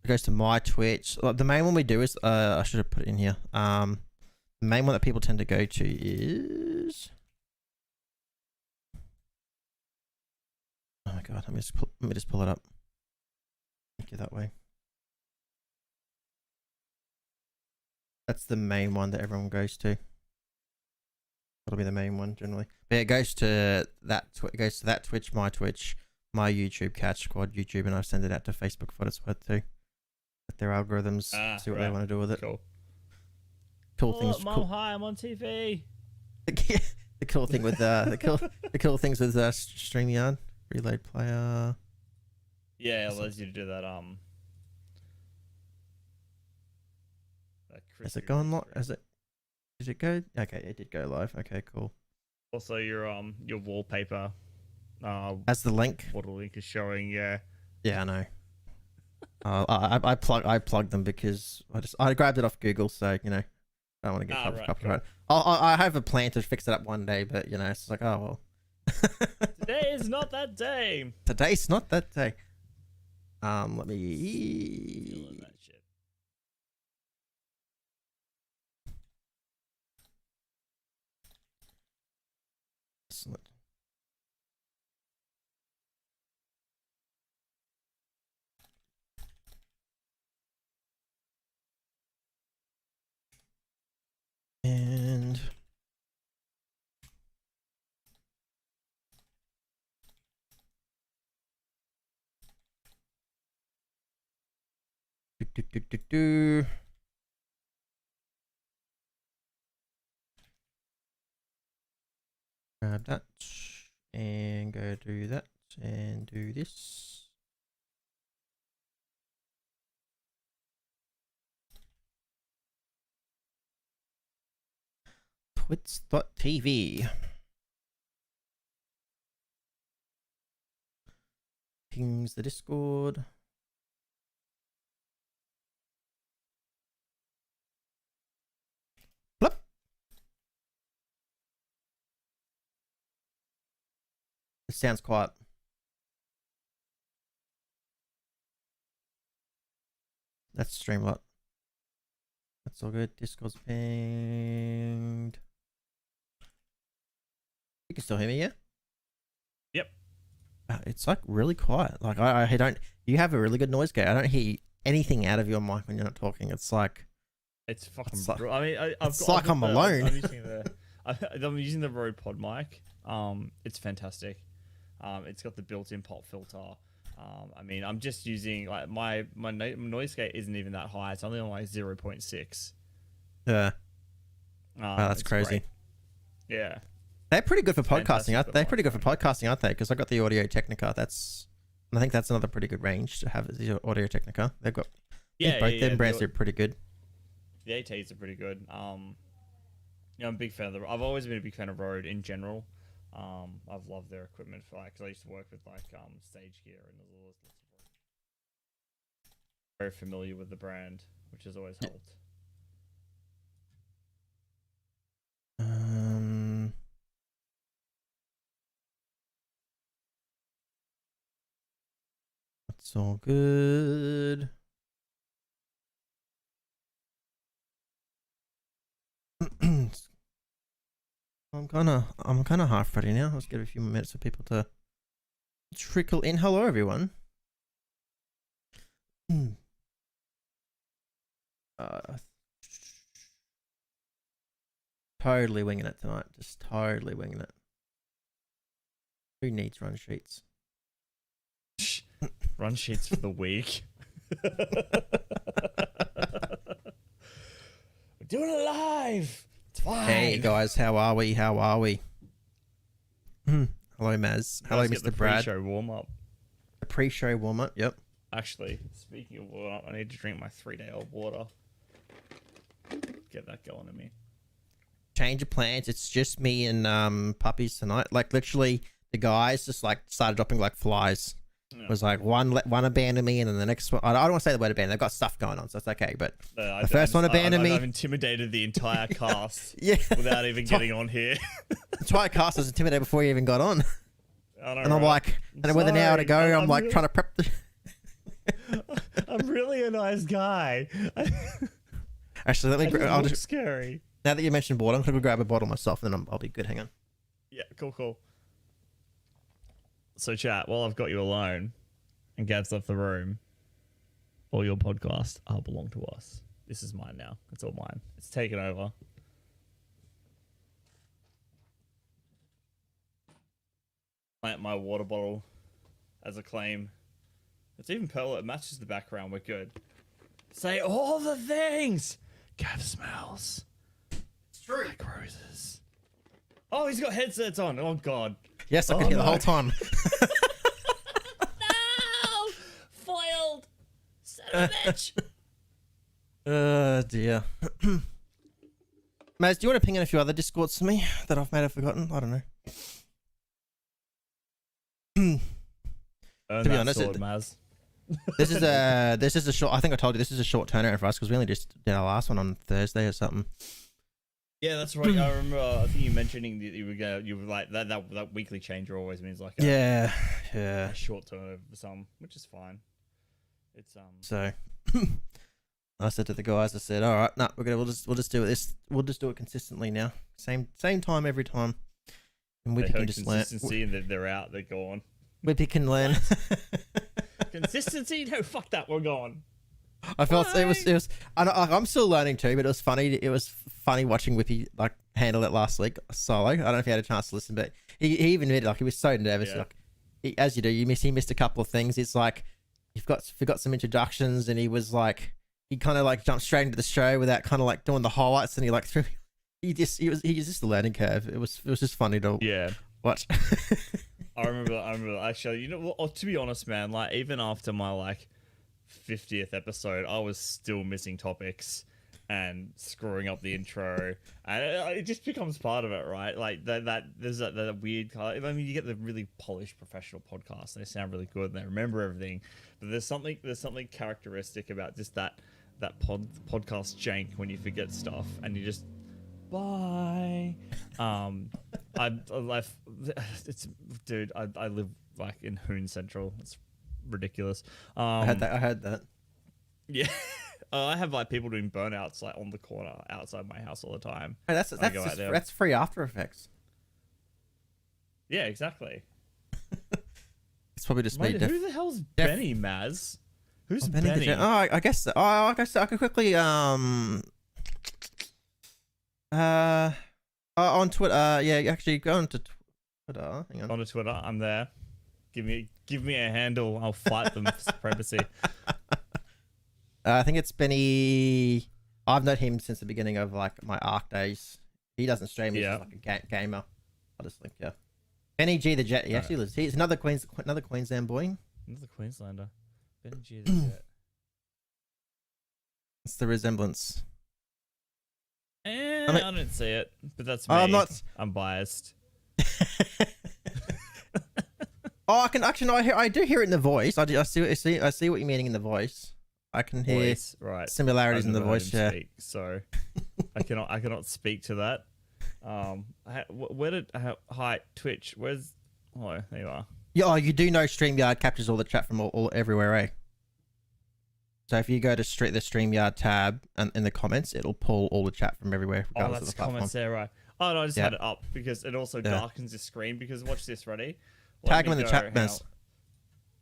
goes to my Twitch. The main one we do is I should have put it in here. The main one that people tend to go to is. Oh my god! Let me just pull it up. Thank you that way. That's the main one that everyone goes to. That'll be the main one generally. But yeah, it goes to that. It goes to that Twitch, my YouTube, Couch Squad YouTube, and I send it out to Facebook for what it's worth too. Let their algorithms see what they want to do with it. Cool things. Mom, hi, I'm on TV. The cool thing with the cool things with StreamYard, Reload Player. Yeah, it allows you to do that. Has it gone live? Did it go? Okay, it did go live. Okay, cool. Also, your wallpaper. As the link. What the link is showing, yeah. Yeah, I know. I plugged them because I grabbed it off Google, so I don't want to get copyright. Cool. I have a plan to fix it up one day, but it's like, oh well. Today is not that day. Today's not that day. Let me. That shit. Excellent. And grab that and go do that and do this. Twits.tv. Pings the Discord. Blip. It sounds quiet. That's Streamlot. That's all good. Discord's pinged. You can still hear me, yeah? Yep. It's like really quiet. Like I don't. You have a really good noise gate. I don't hear anything out of your mic when you're not talking. It's like. It's fucking. It's like, I mean, it's like I'm alone. I'm using the Rode Pod mic. It's fantastic. It's got the built-in pop filter. I mean, I'm just using like my noise gate isn't even that high. It's only on like 0.6. Yeah. Wow, that's crazy. Great. Yeah. They're pretty good for podcasting. They're pretty good for podcasting, aren't they? Because I got the Audio Technica. I think that's another pretty good range to have. The Audio Technica. They've got. Yeah, both them brands are pretty good. The ATs are pretty good. I'm a big fan of I've always been a big fan of Rode in general. I've loved their equipment for because I used to work with stage gear and all those sorts of work. Very familiar with the brand, which has always helped. That's all good. I'm kind of half ready now. Let's give a few more minutes for people to trickle in. Hello, everyone. Totally winging it tonight. Just totally winging it. Who needs run sheets? Run sheets for the week. We're doing it live. It's fine. Hey guys, how are we? Hello, Maz. Hello, Mr. Brad. Pre-show warm up. The pre-show warm up. Yep. Actually, speaking of warm up, I need to drink my 3-day-old water. Get that going in me. Change of plans. It's just me and Puppiez tonight. Like literally, the guys just like started dropping like flies. Yeah. It was like one abandoned me, and then the next one. I don't want to say the word abandoned. They've got stuff going on, so it's okay. But the first one abandoned me. I've intimidated the entire cast. Yeah. Without even getting on here. The entire cast was intimidated before you even got on. I know, and I'm like, and with an hour to go, I'm like trying to prep the. I'm really a nice guy. Actually, let me. I'll just. Scary. Now that you mentioned bottle, I'm gonna go grab a bottle myself, and then I'll be good. Hang on. Yeah, cool. So, chat, while I've got you alone, and Gav's left the room, all your podcasts belong to us. This is mine now. It's all mine. It's taken over. Plant my water bottle as a claim. It's even purple. It matches the background. We're good. Say all the things. Gav smells. It's true. Like roses. Oh, he's got headsets on. Oh, God. Yes, I could hear the whole time. No! Foiled! Son of a bitch! Dear. Maz, do you want to ping in a few other Discords to me that I've may have forgotten? I don't know. To be honest, Maz. this is a short. I think I told you this is a short turnaround for us because we only just did our last one on Thursday or something. Yeah, that's right. I remember. I think you mentioning that you were like that weekly changer always means like a short turnover for some, which is fine. It's So I said to the guys, I said, all right, no, we'll just do this. We'll just do it consistently now. Same time every time. And we can just learn. Consistency, and they're out. They're gone. We can learn. Consistency? No, fuck that. We're gone. I felt it was. I'm still learning too, but it was funny. It was funny watching Whippy like handle it last week solo. I don't know if you had a chance to listen, but he even admitted like he was so nervous. Yeah. Like as you do, he missed a couple of things. It's like you've forgot some introductions, and he was like he kind of like jumped straight into the show without kind of like doing the highlights, and he like threw. He was just a learning curve. It was just funny to watch. I remember actually. You know, to be honest, man, like even after my like 50th episode, I was still missing topics and screwing up the intro, and it just becomes part of it, right? Like there's that weird kind. I mean, you get the really polished professional podcasts; they sound really good and they remember everything. But there's something characteristic about just that podcast jank when you forget stuff and you just bye. I live like in Hoon Central. It's ridiculous. I had that. Yeah. I have like people doing burnouts like on the corner outside my house all the time. Hey, that's free After Effects. Yeah, exactly. It's probably just me. Who the hell's Benny, Maz? Who's Benny? I guess I could quickly on Twitter. Actually go on to Twitter. Hang on. On to Twitter, I'm there. Give me a handle. I'll fight them for supremacy. I think it's Benny. I've known him since the beginning of like my Arc days. He doesn't stream. He's just like a gamer. I'll just link you. Benny G the Jet. He actually lives. He's another Queensland boy. Another Queenslander. Benny G the Jet. It's the resemblance. I don't see it, but that's me. I'm biased. Oh, I can actually. I do hear it in the voice. I see what you're meaning in the voice. I can hear similarities in the voice. Yeah. So I cannot speak to that. Hi Twitch? Where's? Oh, there you are. Yeah, you do know StreamYard captures all the chat from all everywhere, eh? So if you go to the StreamYard tab and in the comments, it'll pull all the chat from everywhere. Oh, that's the comments there, right? Oh no, I just had it up because it also darkens the screen. Because watch this, ready? Tag him in the chat, Mez.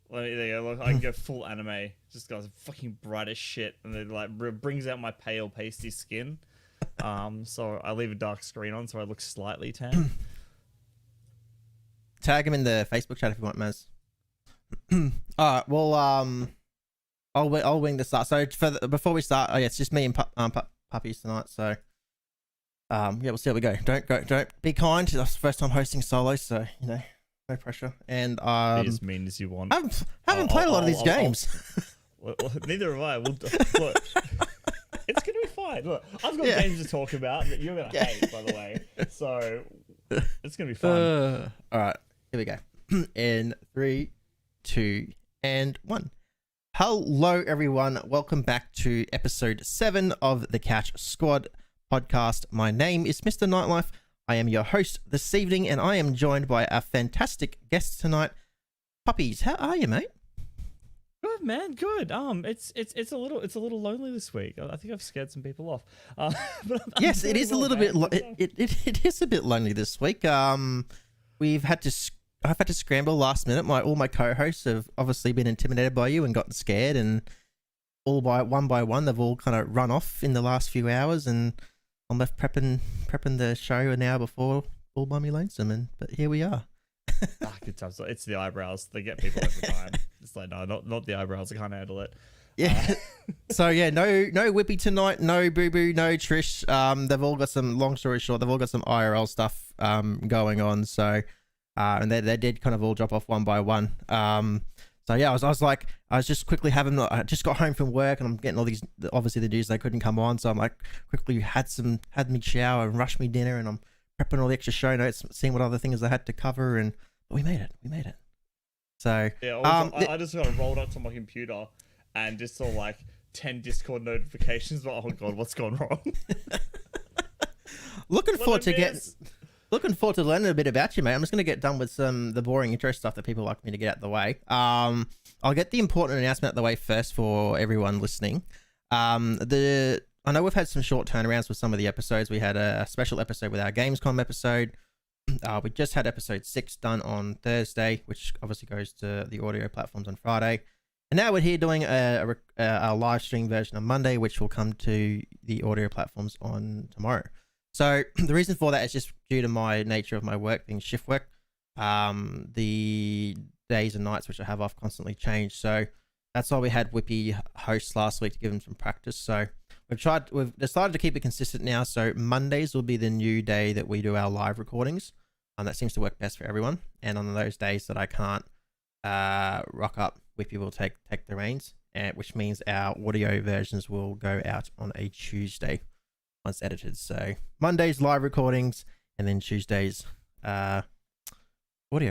There you go. Look, I can go full anime. Just goes fucking bright as shit, and it like brings out my pale, pasty skin. So I leave a dark screen on, so I look slightly tan. Tag him in the Facebook chat if you want, Maz. All right. Well, I'll wing the start. So before we start, it's just me and Puppiez tonight. So we'll see how we go. Don't be kind. It's the first time hosting solo, so no pressure. And be as mean as you want. I haven't played a lot of these games. Well, neither have I. Look, it's gonna be fine. Look, I've got games to talk about that you're gonna hate, by the way. So it's gonna be fun. All right, here we go. In 3, 2, and 1. Hello, everyone. Welcome back to episode 7 of the Couch Squad Podcast. My name is Mr. Nightlife. I am your host this evening, and I am joined by our fantastic guest tonight, Puppiez. How are you, mate? Good, man. Good. It's a little lonely this week. I think I've scared some people off. But yes, it is a little bit. It is a bit lonely this week. We've had to. I've had to scramble last minute. All my co-hosts have obviously been intimidated by you and gotten scared, and all by one, they've all kind of run off in the last few hours, and I'm left prepping the show an hour before, all by me lonesome. But here we are. Good times. It's the eyebrows. They get people every time. It's like, no, not the eyebrows. I can't handle it. Yeah. So yeah, no Whippy tonight, no Boo Boo, no Trish. They've all got some. Long story short, they've all got some IRL stuff going on. So, and they did kind of all drop off one by one. So yeah, I was just quickly having. I just got home from work and I'm getting all these. Obviously, the news they couldn't come on, so I'm like quickly had me shower and rushed me dinner, and I'm prepping all the extra show notes, seeing what other things I had to cover, and we made it. So yeah, I just got rolled up to my computer and just saw like 10 Discord notifications. But oh god, what's gone wrong? Looking forward to learning a bit about you, mate. I'm just going to get done with the boring intro stuff that people like me to get out of the way. I'll get the important announcement out of the way first for everyone listening. I know we've had some short turnarounds with some of the episodes. We had a special episode with our Gamescom episode. We just had episode 6 done on Thursday, which obviously goes to the audio platforms on Friday. And now we're here doing a live stream version on Monday, which will come to the audio platforms on tomorrow. So the reason for that is just due to my nature of my work being shift work. The days and nights which I have off constantly change. So that's why we had Whippy host last week to give him some practice. So we've decided to keep it consistent now. So Mondays will be the new day that we do our live recordings. That seems to work best for everyone. And on those days that I can't rock up, Whippy will take the reins, which means our audio versions will go out on a Tuesday once edited. So Mondays live recordings, and then Tuesdays audio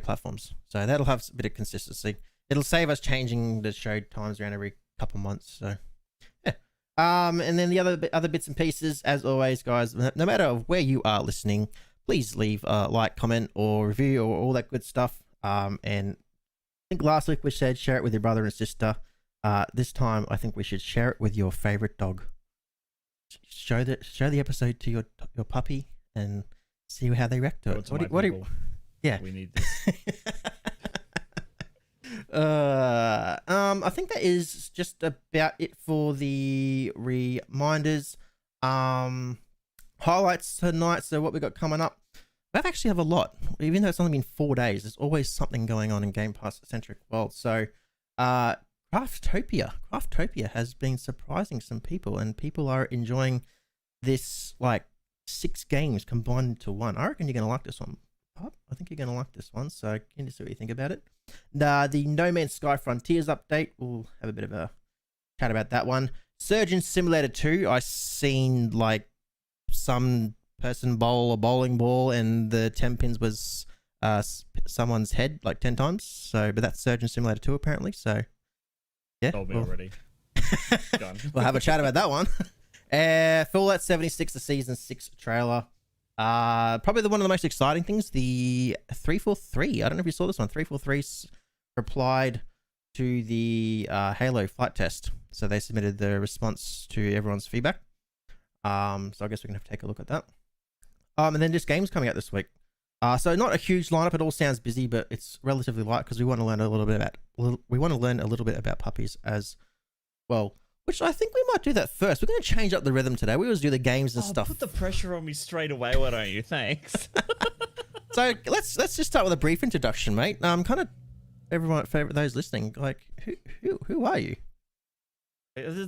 platforms. So that'll have a bit of consistency. It'll save us changing the show times around every couple months. So yeah. And then the other bits and pieces, as always, guys, no matter where you are listening, please leave a like, comment, or review, or all that good stuff. And I think last week we said share it with your brother and sister. This time I think we should share it with your favorite dog. Show the episode to your puppy and see how they react to it. Yeah, we need this. I think that is just about it for the reminders. Highlights tonight. So what we got coming up? We actually have a lot. Even though it's only been 4 days, there's always something going on in Game Pass centric world. So, Craftopia has been surprising some people, and people are enjoying this like 6 games combined into one. I reckon you're gonna like this one. I think you're gonna like this one. So, can you see what you think about it? The No Man's Sky Frontiers update. We'll have a bit of a chat about that one. Surgeon Simulator 2. I seen like some person bowl a bowling ball and the 10 pins was someone's head like 10 times. So, but that's Surgeon Simulator 2 apparently. So, yeah. Told me already. Done. We'll have a chat about that one. Fallout 76, the Season 6 trailer. Probably one of the most exciting things, the 343. I don't know if you saw this one. 343 replied to the Halo flight test. So they submitted the response to everyone's feedback. So I guess we're gonna have to take a look at that. And then just games coming out this week. So not a huge lineup. It all sounds busy, but it's relatively light because we want to learn a little bit about Puppiez as well. Which I think we might do that first. We're going to change up the rhythm today. We always do the games and stuff. Put the pressure on me straight away, why don't you? Thanks. So let's just start with a brief introduction, mate. Kind of everyone, for those listening, like who are you?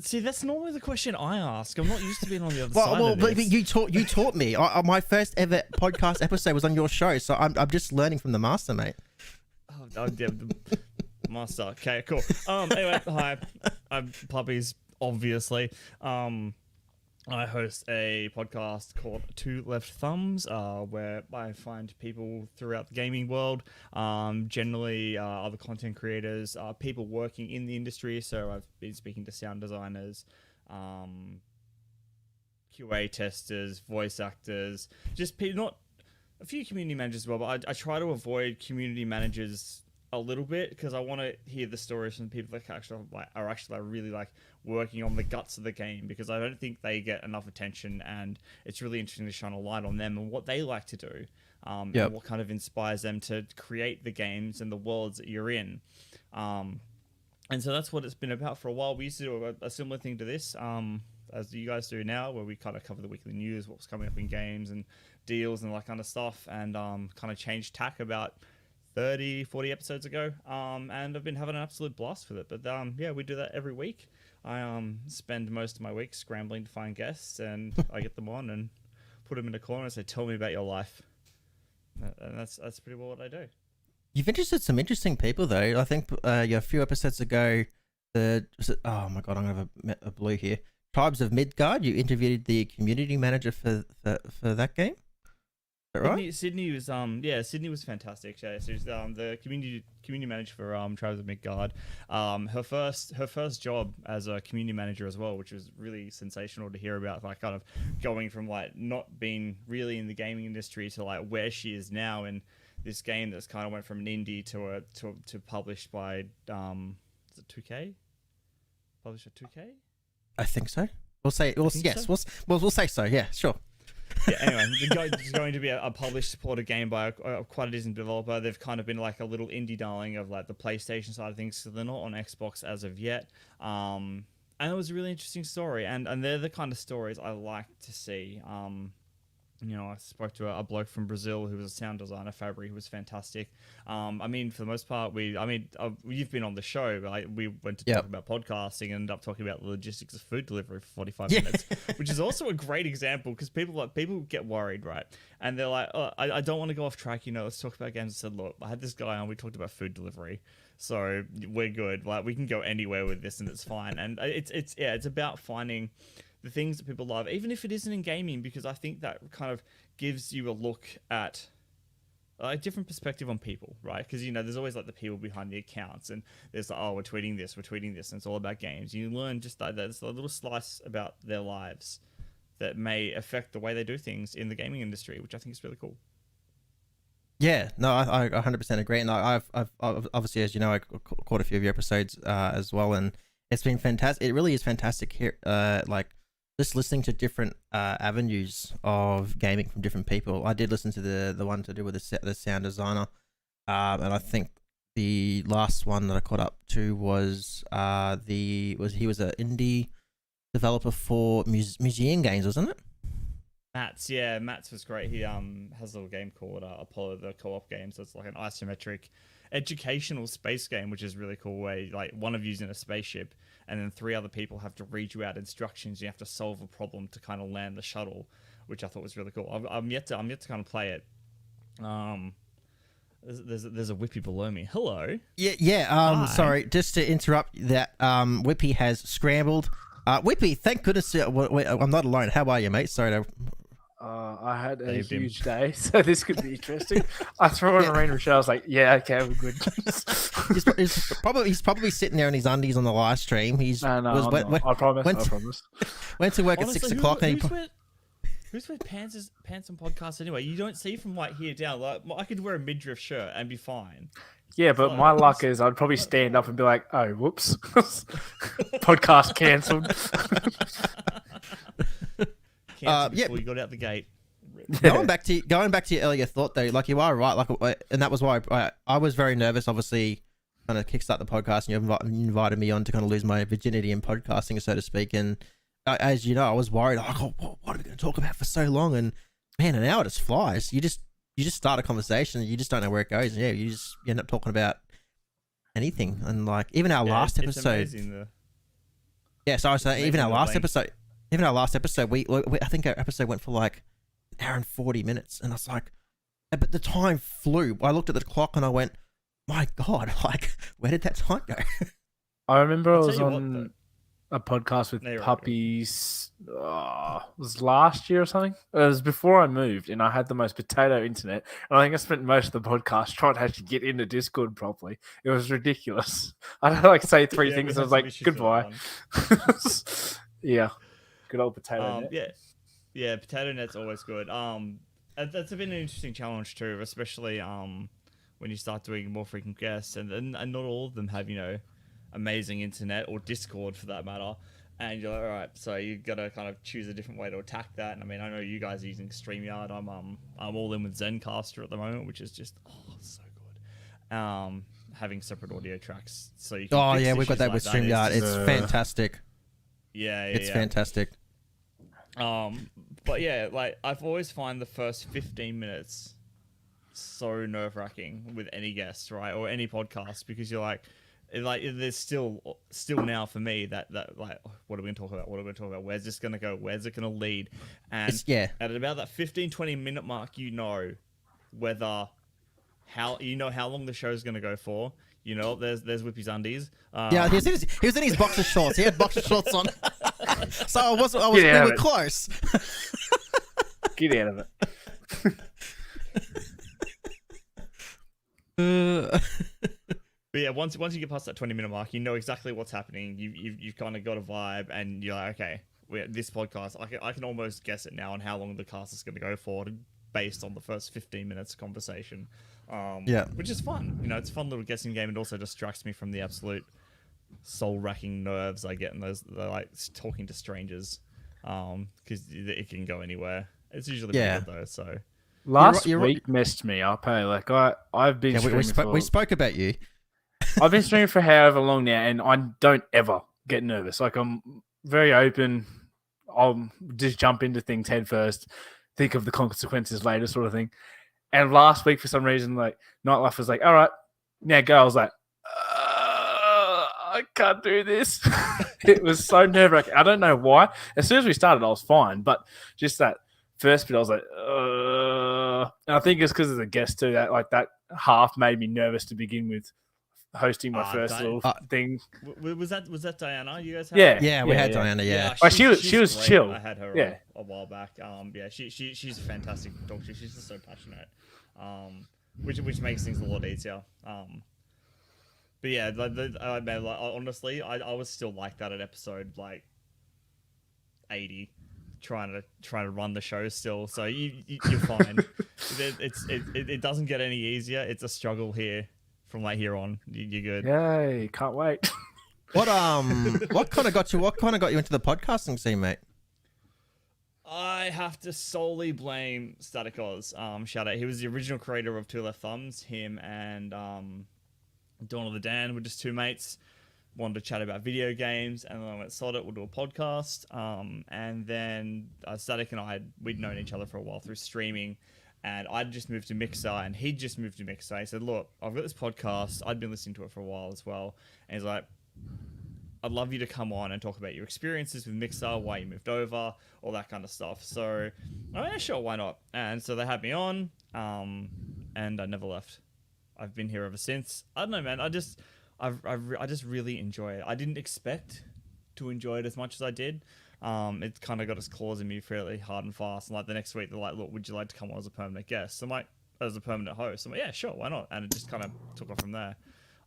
See, that's normally the question I ask. I'm not used to being on the other side of but this. you taught me. My first ever podcast episode was on your show, so I'm just learning from the master, mate. Oh, yeah, the master. Okay, cool. Anyway, hi. I'm Puppiez, obviously. I host a podcast called Two Left Thumbs, where I find people throughout the gaming world, generally other content creators, people working in the industry. So I've been speaking to sound designers, QA testers, voice actors, just not a few community managers as well. But I try to avoid community managers a little bit because I want to hear the stories from people that are actually really like working on the guts of the game, because I don't think they get enough attention, and it's really interesting to shine a light on them and what they like to do, and what kind of inspires them to create the games and the worlds that you're in. And so that's what it's been about for a while. We used to do a similar thing to this, as you guys do now, where we kind of cover the weekly news, what's coming up in games and deals and that kind of stuff, and kind of changed tack about 30, 40 episodes ago, and I've been having an absolute blast with it. But yeah, we do that every week. I spend most of my week scrambling to find guests, and I get them on and put them in a corner and say, tell me about your life. And that's pretty well what I do. You've interested some interesting people, though. I think a few episodes ago, oh my god, I'm gonna have a blue here. Tribes of Midgard. You interviewed the community manager for that game. Is that right? Sydney was Sydney was fantastic. Yeah, so she was the community manager for Tribes of Midgard. Her first job as a community manager as well, which was really sensational to hear about. Like kind of going from like not being really in the gaming industry to like where she is now in this game that's kind of went from an indie to published by is it 2K? Published at 2K? I think so. We'll say yes. So? We'll say so. Yeah, sure. Yeah. Anyway, it's going to be a published, supported game by quite a decent developer. They've kind of been like a little indie darling of like the PlayStation side of things, so they're not on Xbox as of yet. And it was a really interesting story, and they're the kind of stories I like to see. You know, I spoke to a bloke from Brazil who was a sound designer, Fabry, who was fantastic. I mean, for the most part, you've been on the show. Like, we went to talk about podcasting and ended up talking about the logistics of food delivery for 45 minutes, which is also a great example because people get worried, right? And they're like, oh, I don't want to go off track. You know, let's talk about games. I said, look, I had this guy on. We talked about food delivery, so we're good. Like, we can go anywhere with this, and it's fine. And it's about finding the things that people love, even if it isn't in gaming, because I think that kind of gives you a look at a different perspective on people, right? Because, you know, there's always like the people behind the accounts, and there's like, oh, we're tweeting this, and it's all about games. You learn just that there's a little slice about their lives that may affect the way they do things in the gaming industry, which I think is really cool. Yeah, no, I 100% agree, and I've obviously, as you know, I caught a few of your episodes as well, and it's been fantastic. It really is fantastic here, like just listening to different avenues of gaming from different people. I did listen to the one to do with the sound designer, and I think the last one that I caught up to was he was an indie developer for museum games, wasn't it? Matt's was great. He has a little game called Apollo, the co-op game. So it's like an isometric educational space game, which is really cool, where like one of you's in a spaceship and then 3 other people have to read you out instructions. You have to solve a problem to kind of land the shuttle, which I thought was really cool. I'm yet to kind of play it. There's a Whippy below me. Hello. Yeah. Sorry, just to interrupt that. Whippy has scrambled. Whippy, thank goodness I'm not alone. How are you, mate? Sorry to... I had a huge day, so this could be interesting. I threw on a rain show. I was like, "Yeah, okay, we're good." he's probably sitting there in his undies on the live stream. I promise. Went to work at 6 o'clock. Who's wears pants and podcasts anyway? You don't see from like here down. Like I could wear a midriff shirt and be fine. Yeah, but my luck is I'd probably stand up and be like, "Oh, whoops, podcast cancelled." Before you got out the gate. Going back to your earlier thought though, like you are right, like, and that was why I was very nervous. Obviously, kind of kickstart the podcast, and you invited me on to kind of lose my virginity in podcasting, so to speak. And as you know, I was worried. Like, oh, what are we going to talk about for so long? And man, an hour just flies. You just start a conversation, and you just don't know where it goes. And yeah, you end up talking about anything. And like even our last episode. Yeah, so I was saying even our last episode. Even our last episode, we I think our episode went for like an hour and 40 minutes, and I was like, but the time flew. I looked at the clock and I went, my God, like where did that time go? I remember I was on a podcast with Puppiez. It was last year or something. It was before I moved, and I had the most potato internet. And I think I spent most of the podcast trying to actually get into Discord properly. It was ridiculous. I had to like say 3 things. And I was like, goodbye. Yeah. Good old potato net. Potato net's always good. That's been an interesting challenge too, especially when you start doing more frequent guests, and not all of them have, you know, amazing internet or Discord for that matter. And you're like, all right, so you got to kind of choose a different way to attack that. And I mean, I know you guys are using StreamYard. I'm all in with Zencaster at the moment, which is just so good. Having separate audio tracks, so you can fix we've got that like with StreamYard. It's fantastic. It's fantastic. But yeah, like I've always find the first 15 minutes so nerve-wracking with any guest, right, or any podcast, because you're like there's still now for me that like, what are we gonna talk about? What are we gonna talk about? Where's this gonna go? Where's it gonna lead? And at about that 15-20 minute mark, you know how long the show's gonna go for. You know, there's Whippy's undies. Yeah, he was in his boxer shorts. He had boxer shorts on, so I was really close. Get out of it. But yeah, once you get past that 20-minute mark, you know exactly what's happening. You've kind of got a vibe, and you're like, okay, this podcast, I can almost guess it now on how long the cast is going to go for, based on the first 15 minutes of conversation. Which is fun. You know, it's a fun little guessing game. It also distracts me from the absolute soul-wracking nerves I get in those, like, talking to strangers, because it can go anywhere. It's usually pretty good though. So last week messed me up. Hey, like I've been we spoke about you. I've been streaming for however long now, and I don't ever get nervous. Like, I'm very open. I'll just jump into things head first, think of the consequences later, sort of thing. And last week, for some reason, like, Nightlife was like, all right, now go. I was like, I can't do this. It was so nerve-wracking. I don't know why. As soon as we started, I was fine. But just that first bit, I was like, and I think it's because of the guest too. That half made me nervous to begin with, hosting my first little thing. Was that Diana? You guys had? Yeah, we had Diana. Yeah, she was great. chill. I had her a while back. She's a fantastic talk to. She's just so passionate, which makes things a lot easier. But yeah, honestly, I was still like that at episode like 80, trying to run the show still. So you're fine. It doesn't get any easier. It's a struggle here. From like here on, you're good. Yay! Can't wait. What kind of got you into the podcasting scene, mate? I have to solely blame Static Oz. Shout out. He was the original creator of Two Left Thumbs. Him and Dawn of the Dan were just two mates. Wanted to chat about video games, and then I went, sod it, we'll do a podcast. And then Static and we'd known each other for a while through streaming. And I'd just moved to Mixer, and he'd just moved to Mixer. He said, look, I've got this podcast. I'd been listening to it for a while as well. And he's like, I'd love you to come on and talk about your experiences with Mixer, why you moved over, all that kind of stuff. So, yeah, sure, why not? And so they had me on, and I never left. I've been here ever since. I don't know, man. I just really enjoy it. I didn't expect to enjoy it as much as I did. It kind of got its claws in me fairly hard and fast. And like the next week, they're like, look, would you like to come on as a permanent guest? I'm like, as a permanent host. I'm like, yeah, sure, why not? And it just kind of took off from there.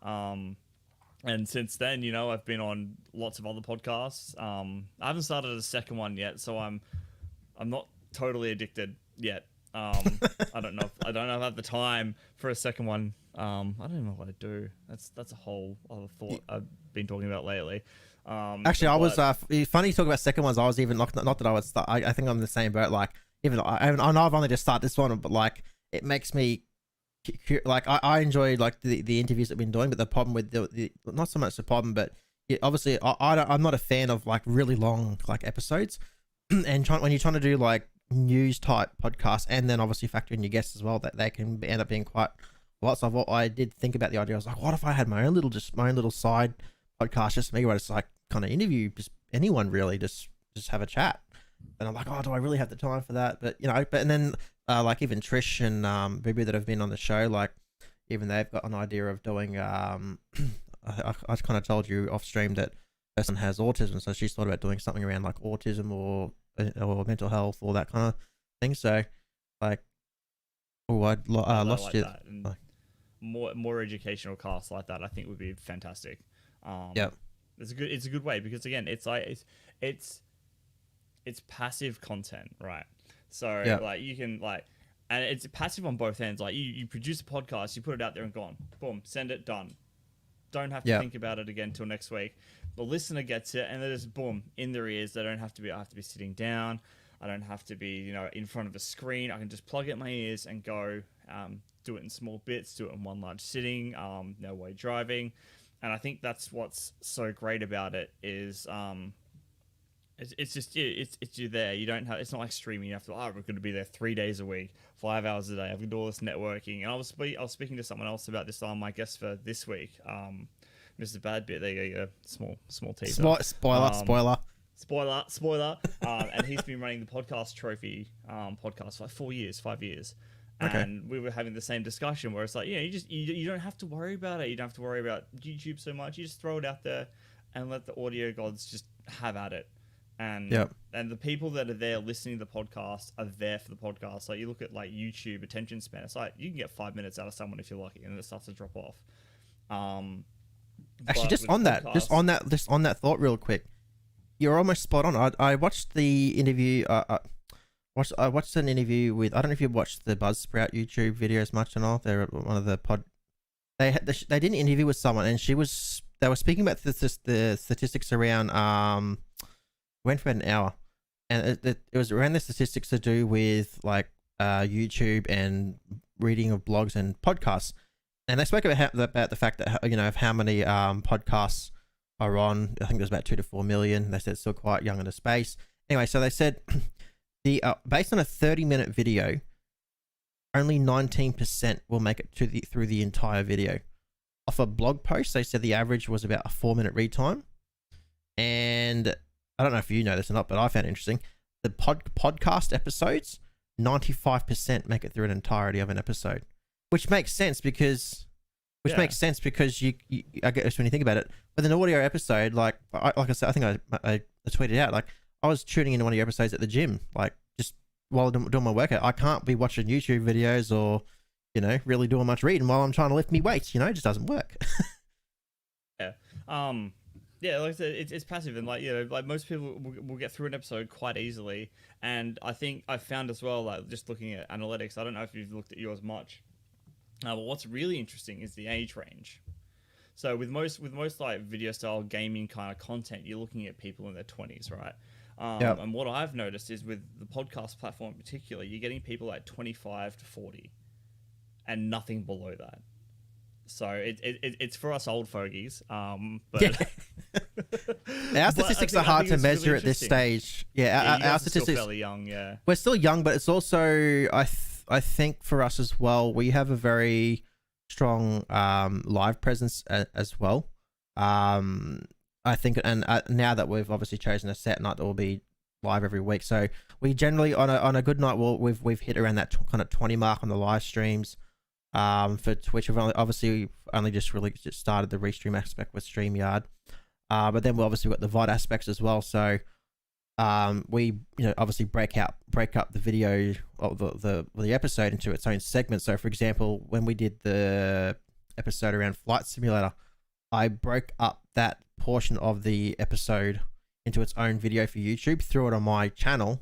And since then, you know, I've been on lots of other podcasts. I haven't started a second one yet, so I'm not totally addicted yet. I don't know if I have the time for a second one. I don't even know what I do. That's a whole other thought I've been talking about lately. Actually, I was funny you talk about second ones. I was even not that I was. I think I'm the same boat. Like even I know I've only just started this one, but like it makes me like I enjoy like the interviews that we've been doing. But the problem with the not so much the problem, but obviously I'm not a fan of like really long like episodes. And when you're trying to do like news type podcasts, and then obviously factor in your guests as well, that they can end up being quite lots of what I did think about the idea. I was like, what if I had my own little side podcast, just me, where it's like kind of interview just anyone really, just have a chat. And I'm like, oh, do I really have the time for that? But you know, and then like even Trish and Bibi that have been on the show, like even they've got an idea of doing. I kind of told you off stream that person has autism, so she's thought about doing something around like autism or mental health or that kind of thing. So like, I lost like you. Like, more educational casts like that, I think would be fantastic. Yeah, it's a good way, because again, it's like it's passive content, right? So like you can like, and it's passive on both ends. Like you produce a podcast, you put it out there and gone, boom, send it, done. Don't have to think about it again till next week. The listener gets it, and then just boom in their ears. They don't have to be. I have to be sitting down. I don't have to be, in front of a screen. I can just plug it in my ears and go. Do it in small bits. Do it in one large sitting. No way driving, and I think that's what's so great about it is. It's just it's you there. You don't have. It's not like streaming. You have to. We're going to be there 3 days a week, 5 hours a day. I've got to do all this networking. And I was speaking to someone else about this on my guest for this week. Mr. Bad Bit. There you go. Small teaser. Spoiler. And he's been running the podcast trophy podcast for like 4 years, 5 years. Okay. And we were having the same discussion where it's like, you don't have to worry about it. You don't have to worry about YouTube so much. You just throw it out there and let the audio gods just have at it. And the people that are there listening to the podcast are there for the podcast. Like you look at like YouTube attention span, it's like you can get 5 minutes out of someone if you're lucky, and it starts to drop off. Actually, just on that thought, real quick, you're almost spot on. I watched the interview. I watched an interview with. I don't know if you watched the Buzzsprout YouTube videos much or not. They're one of the pod. They did an interview with someone, and they were speaking about the statistics around went for about an hour, and it was around the statistics to do with like YouTube and reading of blogs and podcasts, and they spoke about the fact that of how many podcasts are on. I think there's about 2 to 4 million. They said it's still quite young in the space. Anyway, so they said the based on a 30-minute video, only 19% will make it through the entire video. Off a blog post, they said the average was about a 4-minute read time, and I don't know if you know this or not, but I found it interesting. The podcast episodes, 95% make it through an entirety of an episode, which makes sense because you I guess when you think about it, with an audio episode, like I said, I think I tweeted out, like I was tuning into one of your episodes at the gym, like just while doing my workout. I can't be watching YouTube videos or really doing much reading while I'm trying to lift me weights. It just doesn't work. Yeah, like I said, it's passive, and like most people will get through an episode quite easily. And I think I found as well, like just looking at analytics, I don't know if you've looked at yours much, but what's really interesting is the age range. So with most like video style gaming kind of content, you're looking at people in their 20s, right? And what I've noticed is with the podcast platform in particular, you're getting people at 25 to 40, and nothing below that. So it's for us old fogies. But our statistics are hard to measure really at this stage. Our statistics are still fairly young. Yeah, we're still young, but it's also I think for us as well, we have a very strong live presence as well. I think, and now that we've obviously chosen a set night that will be live every week, so we generally on a good night we've hit around that kind of 20 mark on the live streams. For Twitch, we've only just started the restream aspect with StreamYard, but then we obviously got the VOD aspects as well. So, we obviously break up the video of the episode into its own segment. So, for example, when we did the episode around Flight Simulator, I broke up that portion of the episode into its own video for YouTube, threw it on my channel.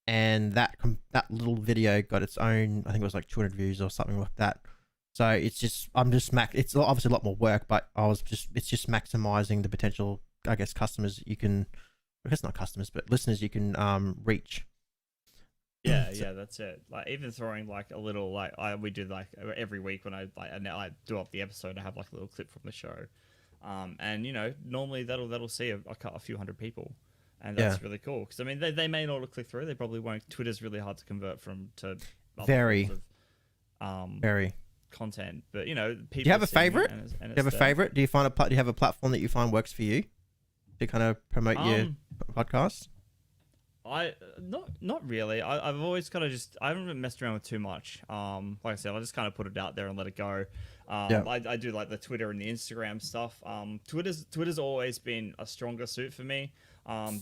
And that little video got its own, I think it was like 200 views or something like that. So it's obviously a lot more work, but it's just maximizing the potential, I guess, customers you can, I guess not customers, but listeners you can reach. Yeah, that's it. Like even throwing like a little, like we do like every week when I do up the episode, I have like a little clip from the show, and normally that'll see a few hundred people. And that's really cool because I mean they may not click through. They probably won't. Twitter's really hard to convert to very content. But people. Do you have a favorite? Do you have a favorite? Do you have a platform that you find works for you to kind of promote your podcast? Not really. I've always kind of I haven't messed around with too much. Like I said, I just kind of put it out there and let it go. I do like the Twitter and the Instagram stuff. Twitter's always been a stronger suit for me.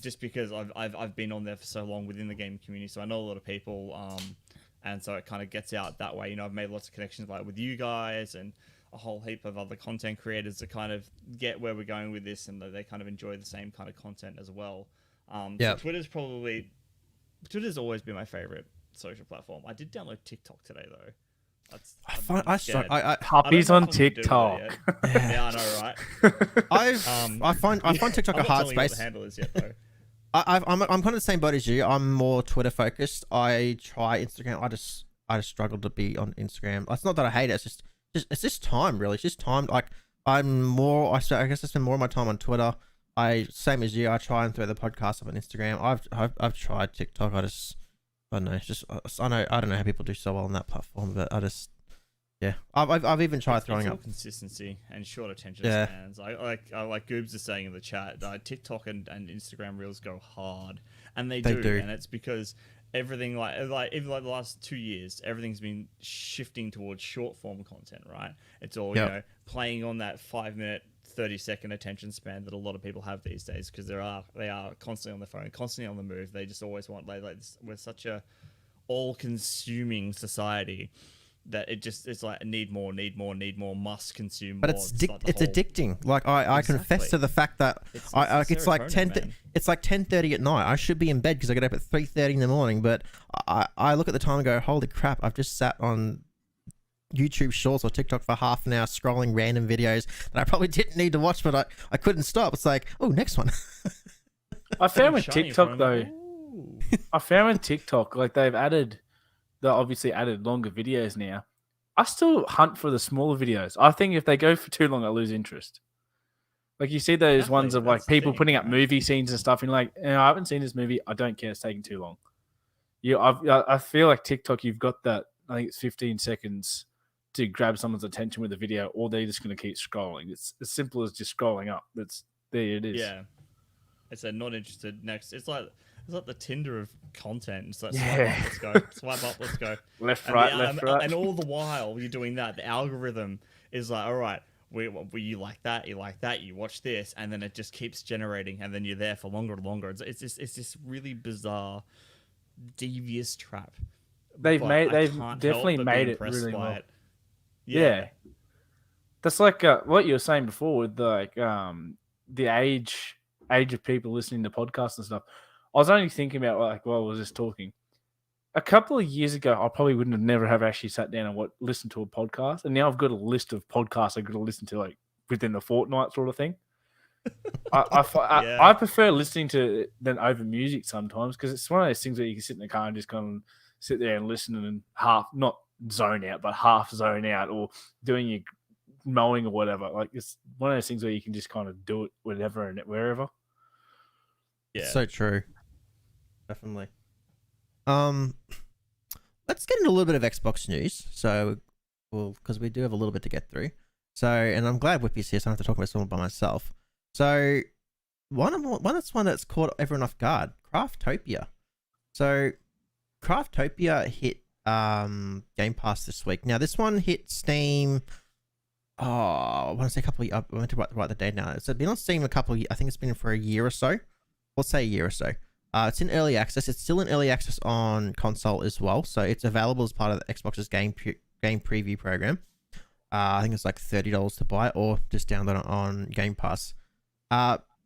Just because I've been on there for so long within the game community, so I know a lot of people, and so it kind of gets out that way. I've made lots of connections like with you guys and a whole heap of other content creators to kind of get where we're going with this, and they kind of enjoy the same kind of content as well. So Twitter's always been my favorite. social platform. I did download TikTok today though. Puppies on TikTok. Yeah, I know, right? I find TikTok a hard space. What the handle is yet though. I'm kind of the same boat as you. I'm more Twitter focused. I try Instagram. I just struggle to be on Instagram. It's not that I hate it. It's just time, really. It's just time. Like I guess I spend more of my time on Twitter. Same as you. I try and throw the podcast up on Instagram. I've tried TikTok. I don't know. It's just I don't know how people do so well on that platform, but yeah. I've even tried throwing up consistency and short attention spans. I like Goobs is saying in the chat. TikTok and Instagram Reels go hard, and they do, and it's because everything even the last 2 years, everything's been shifting towards short form content, right? It's all playing on that 5-minute, 30-second attention span that a lot of people have these days because they are constantly on the phone, constantly on the move. They just always want we're such a all-consuming society that it's like need more, must consume. But more. It's addicting. Like I confess to the fact that it's like 10:30 at night. I should be in bed because I get up at 3:30 in the morning. But I look at the time and go, holy crap! I've just sat on YouTube Shorts or TikTok for half an hour scrolling random videos that I probably didn't need to watch, but I couldn't stop. It's like, oh, next one. I found with TikTok though. I found with TikTok like they obviously added longer videos now. I still hunt for the smaller videos. I think if they go for too long, I lose interest. Like you see those ones of like people putting up movie scenes and stuff, and like, I haven't seen this movie. I don't care. It's taking too long. I feel like TikTok, you've got that. I think it's 15 seconds to grab someone's attention with a video, or they're just going to keep scrolling. It's as simple as just scrolling up. There it is. Yeah, it's a not interested next. It's like the Tinder of content. It's like swipe up, let's go. Swipe up, let's go. Left, right. And all the while you're doing that, the algorithm is like, all right, you like that, you watch this, and then it just keeps generating, and then you're there for longer and longer. It's this really bizarre, devious trap. They've definitely made it really well. Yeah. That's like what you were saying before with the age of people listening to podcasts and stuff. I was only thinking about while I was just talking. A couple of years ago, I probably wouldn't have never have actually sat down and listened to a podcast. And now I've got a list of podcasts I've got to listen to within the fortnight sort of thing. I prefer listening to than over music sometimes because it's one of those things where you can sit in the car and just kind of sit there and listen and not zone out, but half zone out, or doing your mowing or whatever. Like it's one of those things where you can just kind of do it whenever and wherever. Yeah, so true. Definitely. Let's get into a little bit of Xbox news. So, because we do have a little bit to get through. So, and I'm glad Whippy's here, so I don't have to talk about someone by myself. So, one that's caught everyone off guard, Craftopia. So, Craftopia hit Game Pass this week. Now, this one hit Steam. I want to say I went to write the date now. It's been on Steam I think it's been for a year or so. Let's say a year or so. It's in early access. It's still in early access on console as well. So it's available as part of the Xbox's game preview program. I think it's like $30 to buy or just download it on Game Pass.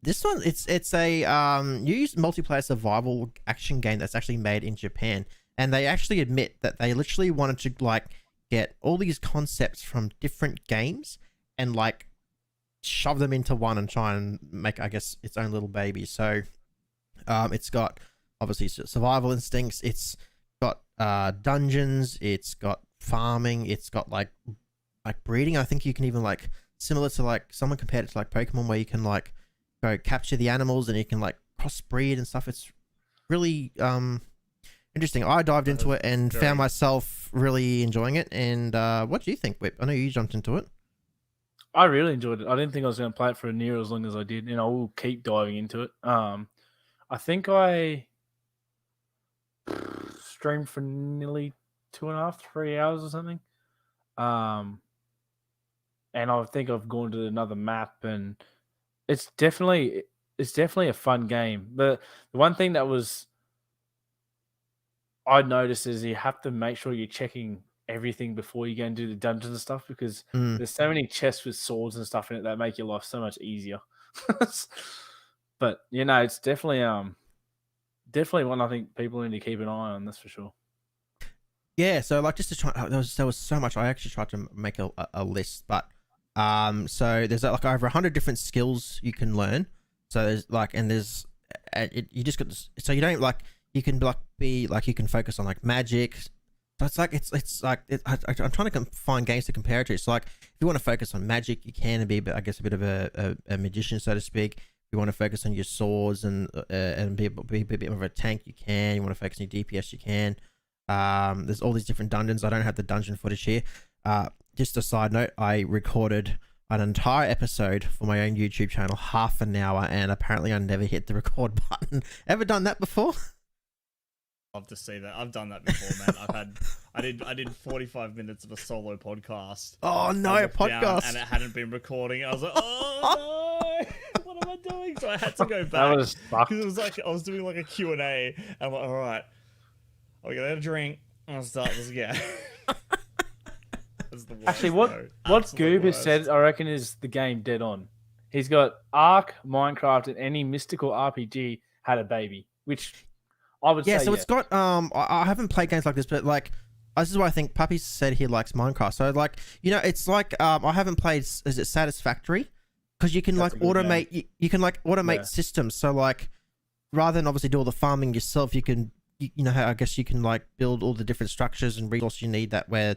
This one, it's a new multiplayer survival action game that's actually made in Japan. And they actually admit that they literally wanted to get all these concepts from different games and shove them into one and try and make, I guess, its own little baby. So it's got obviously survival instincts. It's got dungeons. It's got farming. It's got like breeding. I think you can even similar to someone compared it to Pokemon, where you can go capture the animals and you can crossbreed and stuff. It's really interesting. I dived into it and found myself really enjoying it. And what do you think, Whip? I know you jumped into it. I really enjoyed it. I didn't think I was going to play it for near as long as I did, and I will keep diving into it. I think I streamed for nearly 2.5, 3 hours or something. And I think I've gone to another map, and it's definitely a fun game. But the one thing that I noticed is you have to make sure you're checking everything before you go and do the dungeons and stuff, because there's so many chests with swords and stuff in it that make your life so much easier. But it's definitely one I think people need to keep an eye on. That's for sure. Yeah, so like just to try, there was so much. I actually tried to make a list, but so there's like over 100 different skills you can learn. So there's like, and there's you just got this, so you don't like, you can like be like, you can focus on like magic. So it's like I'm trying to find games to compare it to. It's like if you want to focus on magic, you can be, I guess, a bit of a magician, so to speak. If you want to focus on your swords and be a bit of a tank, you can. You want to focus on your DPS, you can. There's all these different dungeons. I don't have the dungeon footage here. Just a side note, I recorded an entire episode for my own YouTube channel, half an hour, and apparently I never hit the record button. Ever done that before? Love to see that. I've done that before, man. I did 45 minutes of a solo podcast. Oh no, a podcast, and it hadn't been recording. I was like, oh no, what am I doing? So I had to go back because it was like I was doing like a Q&A. And I'm like, all right, I'll get a drink. I'll start this again. Actually, what Goob has said, I reckon, is the game dead on. He's got Ark, Minecraft, and any mystical RPG had a baby, which I would say. So it's got I haven't played games like this, but like this is why I think Puppiez said he likes Minecraft. So like, you know, it's like I haven't played, is it Satisfactory? Because you can like automate you can like automate systems. So like rather than obviously do all the farming yourself, you can you know how I guess you can like build all the different structures and resources you need, that where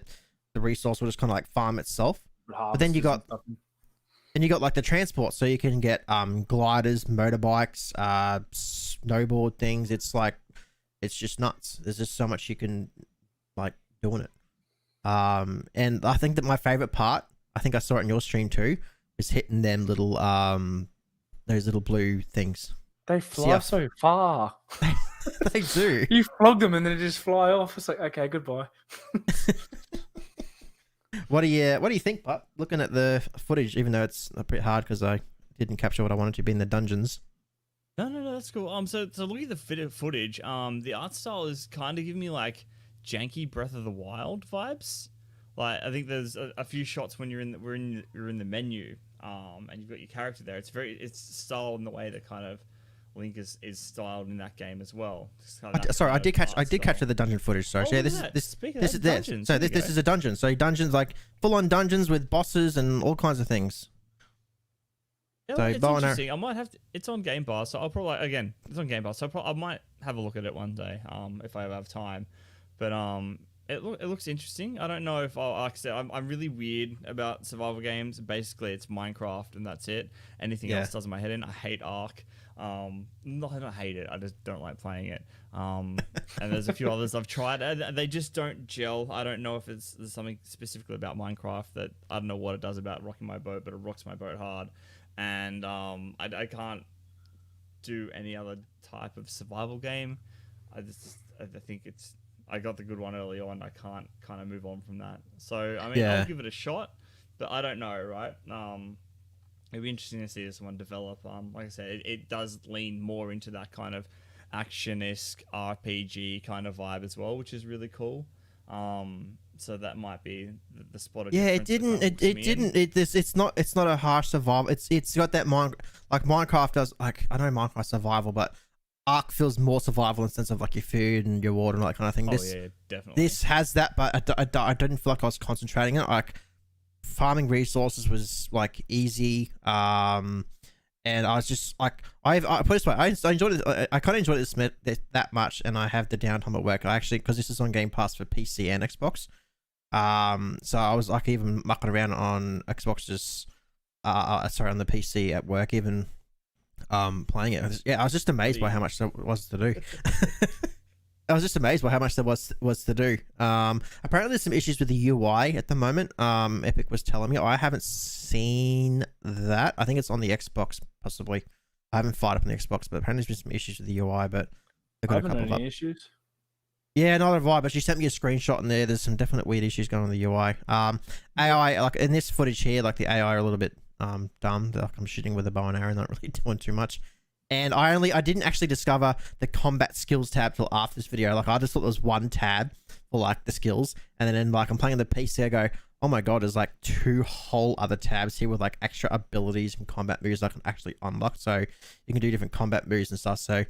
the resource will just kind of like farm itself. But then you got like the transport, so you can get gliders, motorbikes, snowboard things. It's like, it's just nuts. There's just so much you can like do in it. And I think that my favorite part, I think I saw it in your stream too, is hitting them little those little blue things. They fly so far. They do. You flog them and then they just fly off. It's like, okay, goodbye. What do you think, Pup? Looking at the footage, even though it's a bit hard because I didn't capture what I wanted to be in the dungeons. No, that's cool. So looking at the footage, the art style is kind of giving me like janky Breath of the Wild vibes. Like I think there's a few shots when you're in the menu, and you've got your character there. It's styled in the way that kind of Link is styled in that game as well. Sorry, I did catch the dungeon footage. Sorry, this is this. So this is a dungeon. So dungeons, like full on dungeons with bosses and all kinds of things. Yeah, so it's interesting. I might have to. It's on Game Pass, so I'll probably it's on Game Pass, so I might have a look at it one day, if I ever have time. But it looks interesting. I don't know if like I said, I'm really weird about survival games. Basically, it's Minecraft and that's it. Anything else doesn't my head in. I hate Ark. I don't hate it. I just don't like playing it. And there's a few others I've tried. They just don't gel. I don't know if there's something specifically about Minecraft that I don't know what it does about rocking my boat, but it rocks my boat hard. And I can't do any other type of survival game. I think I got the good one early on. I can't kind of move on from that. So I mean, I'll give it a shot, but I don't know, right? It'd be interesting to see this one develop. Like I said, it does lean more into that kind of action-esque RPG kind of vibe as well, which is really cool. So that might be the spot of difference. It's not a harsh survival. It's got that Minecraft does, like, I know Minecraft survival, but Ark feels more survival in the sense of like your food and your water and all that kind of thing. Definitely. This has that, but I didn't feel like I was concentrating on it. Like farming resources was like easy. And I was just like, I put it this way, I enjoyed it. I kind of enjoyed it that much, and I have the downtime at work. I actually, because this is on Game Pass for PC and Xbox. So I was like even mucking around on Xbox, just on the PC at work, even playing it. I was just amazed by how much there was to do. I was just amazed by how much there was to do. Apparently there's some issues with the UI at the moment. Epic was telling me. I haven't seen that. I think it's on the Xbox, possibly. I haven't fired up on the Xbox, but apparently there's been some issues with the UI, but they've got a couple of issues. Yeah, neither have I, but she sent me a screenshot in there. There's some definite weird issues going on with the UI. AI, like in this footage here, like the AI are a little bit dumb. Like I'm shooting with a bow and arrow, not really doing too much. And I didn't actually discover the combat skills tab till after this video. Like I just thought there was one tab for like the skills, and then like I'm playing on the PC, I go, oh my god, there's like 2 whole other tabs here with like extra abilities and combat moves I can actually unlock. So you can do different combat moves and stuff. So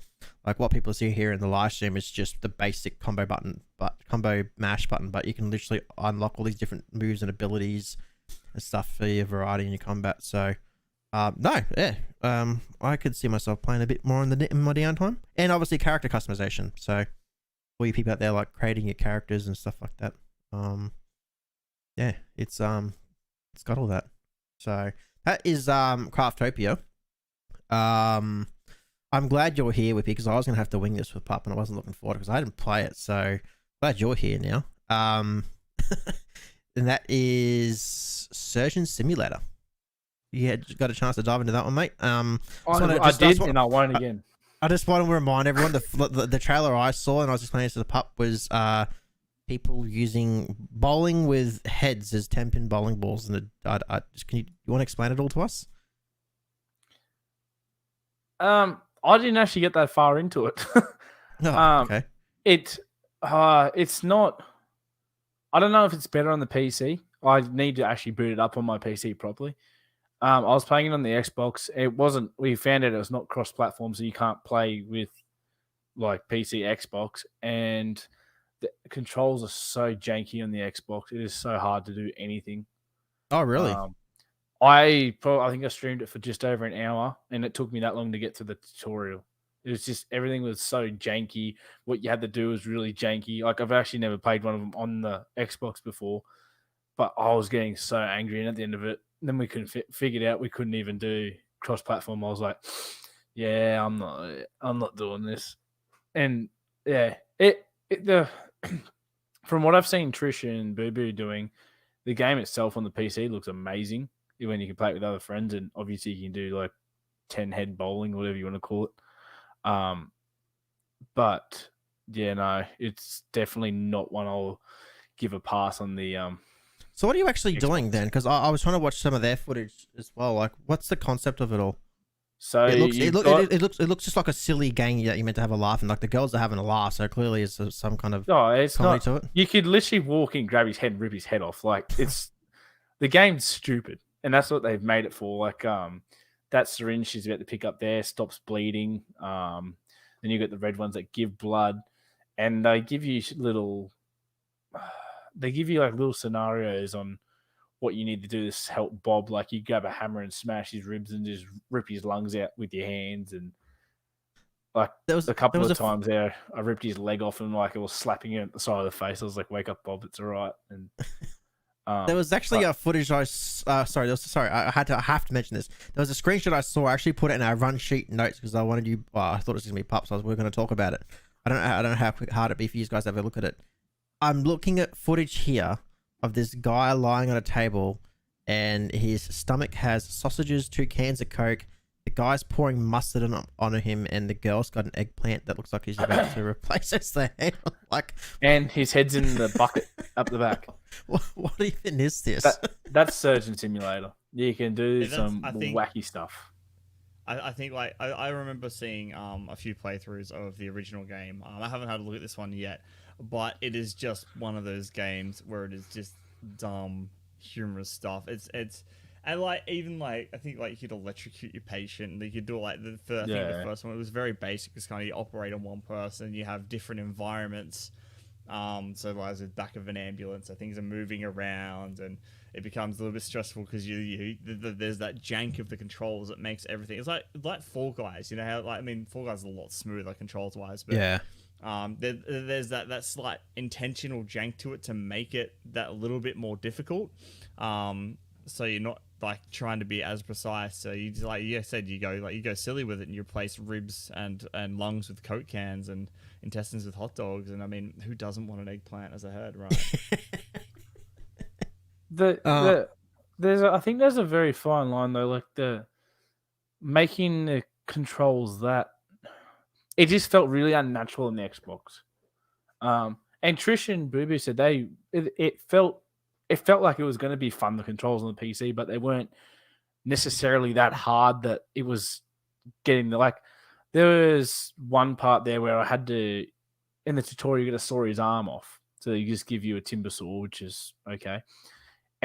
like what people see here in the live stream is just the basic combo button, but combo mash button, but you can literally unlock all these different moves and abilities and stuff for your variety in your combat. So I could see myself playing a bit more in my downtime, and obviously character customization. So all you people out there like creating your characters and stuff like that. Yeah, it's got all that. So that is Craftopia. I'm glad you're here with me because I was gonna have to wing this with Pup and I wasn't looking forward because I didn't play it. So glad you're here now. And that is Surgeon Simulator. You had got a chance to dive into that one, mate. I did, and I won't again. I just want to remind everyone the trailer I saw and I was explaining to the Pup was people using bowling with heads as 10-pin bowling balls, and you want to explain it all to us? I didn't actually get that far into it. Okay. It's not. I don't know if it's better on the PC. I need to actually boot it up on my PC properly. I was playing it on the Xbox. It wasn't. We found out it was not cross-platform, so you can't play with like PC, Xbox, and the controls are so janky on the Xbox. It is so hard to do anything. Oh, really? I think I streamed it for just over an hour, and it took me that long to get to the tutorial. It was just everything was so janky. What you had to do was really janky. Like I've actually never played one of them on the Xbox before, but I was getting so angry. And at the end of it, then we couldn't figure it out. We couldn't even do cross-platform. I was like, yeah, I'm not doing this. And yeah, from what I've seen Trish and Boo Boo doing, the game itself on the PC looks amazing when you can play it with other friends, and obviously you can do like 10-head bowling, whatever you want to call it. But yeah, no, it's definitely not one I'll give a pass on the So what are you actually Xbox. doing then? Because I was trying to watch some of their footage as well. Like, what's the concept of it all? So it looks just like a silly game that you're meant to have a laugh, and like the girls are having a laugh, so clearly it's some kind of it's comedy not, to it. You could literally walk in, grab his head, and rip his head off. Like it's the game's stupid, and that's what they've made it for. Like that syringe she's about to pick up there stops bleeding. Then you get the red ones that give blood, and they give you like little scenarios on what you need to do to help Bob. Like you grab a hammer and smash his ribs and just rip his lungs out with your hands. And like there was a couple of times there, I ripped his leg off and like it was slapping him at the side of the face. I was like, "Wake up, Bob! It's all right." And there was actually a footage I have to mention this. There was a screenshot I saw. I actually put it in our run sheet notes because I wanted you. I thought it was gonna be Pups. So we were going to talk about it. I don't know how hard it'd be for you guys to have a look at it. I'm looking at footage here of this guy lying on a table, and his stomach has sausages, 2 cans of Coke. The guy's pouring mustard on him, and the girl's got an eggplant that looks like he's about to replace his head. And his head's in the bucket up the back. What even is this? That's Surgeon Simulator. You can do some wacky stuff. I think like I remember seeing a few playthroughs of the original game. I haven't had a look at this one yet, but it is just one of those games where it is just dumb, humorous stuff. It's and like even like I think like you could electrocute your patient. And you could do like the first one. It was very basic. It's kind of you operate on one person. You have different environments. So like the back of an ambulance, so things are moving around, and it becomes a little bit stressful because there's that jank of the controls that makes everything. It's like Fall Guys, you know how Fall Guys is a lot smoother controls wise, but yeah. There's that slight intentional jank to it to make it that little bit more difficult. So you're not like trying to be as precise. So you just, like you said, you go silly with it, and you replace ribs and lungs with Coke cans and intestines with hot dogs. And I mean, who doesn't want an eggplant as a head, right? I think there's a very fine line though, like the making the controls that it just felt really unnatural in the Xbox. And Trish and Boo Boo said it felt like it was going to be fun, the controls on the PC, but they weren't necessarily that hard that it was getting there was one part there where I had to, in the tutorial, you got to saw his arm off. So they just give you a timber saw, which is okay.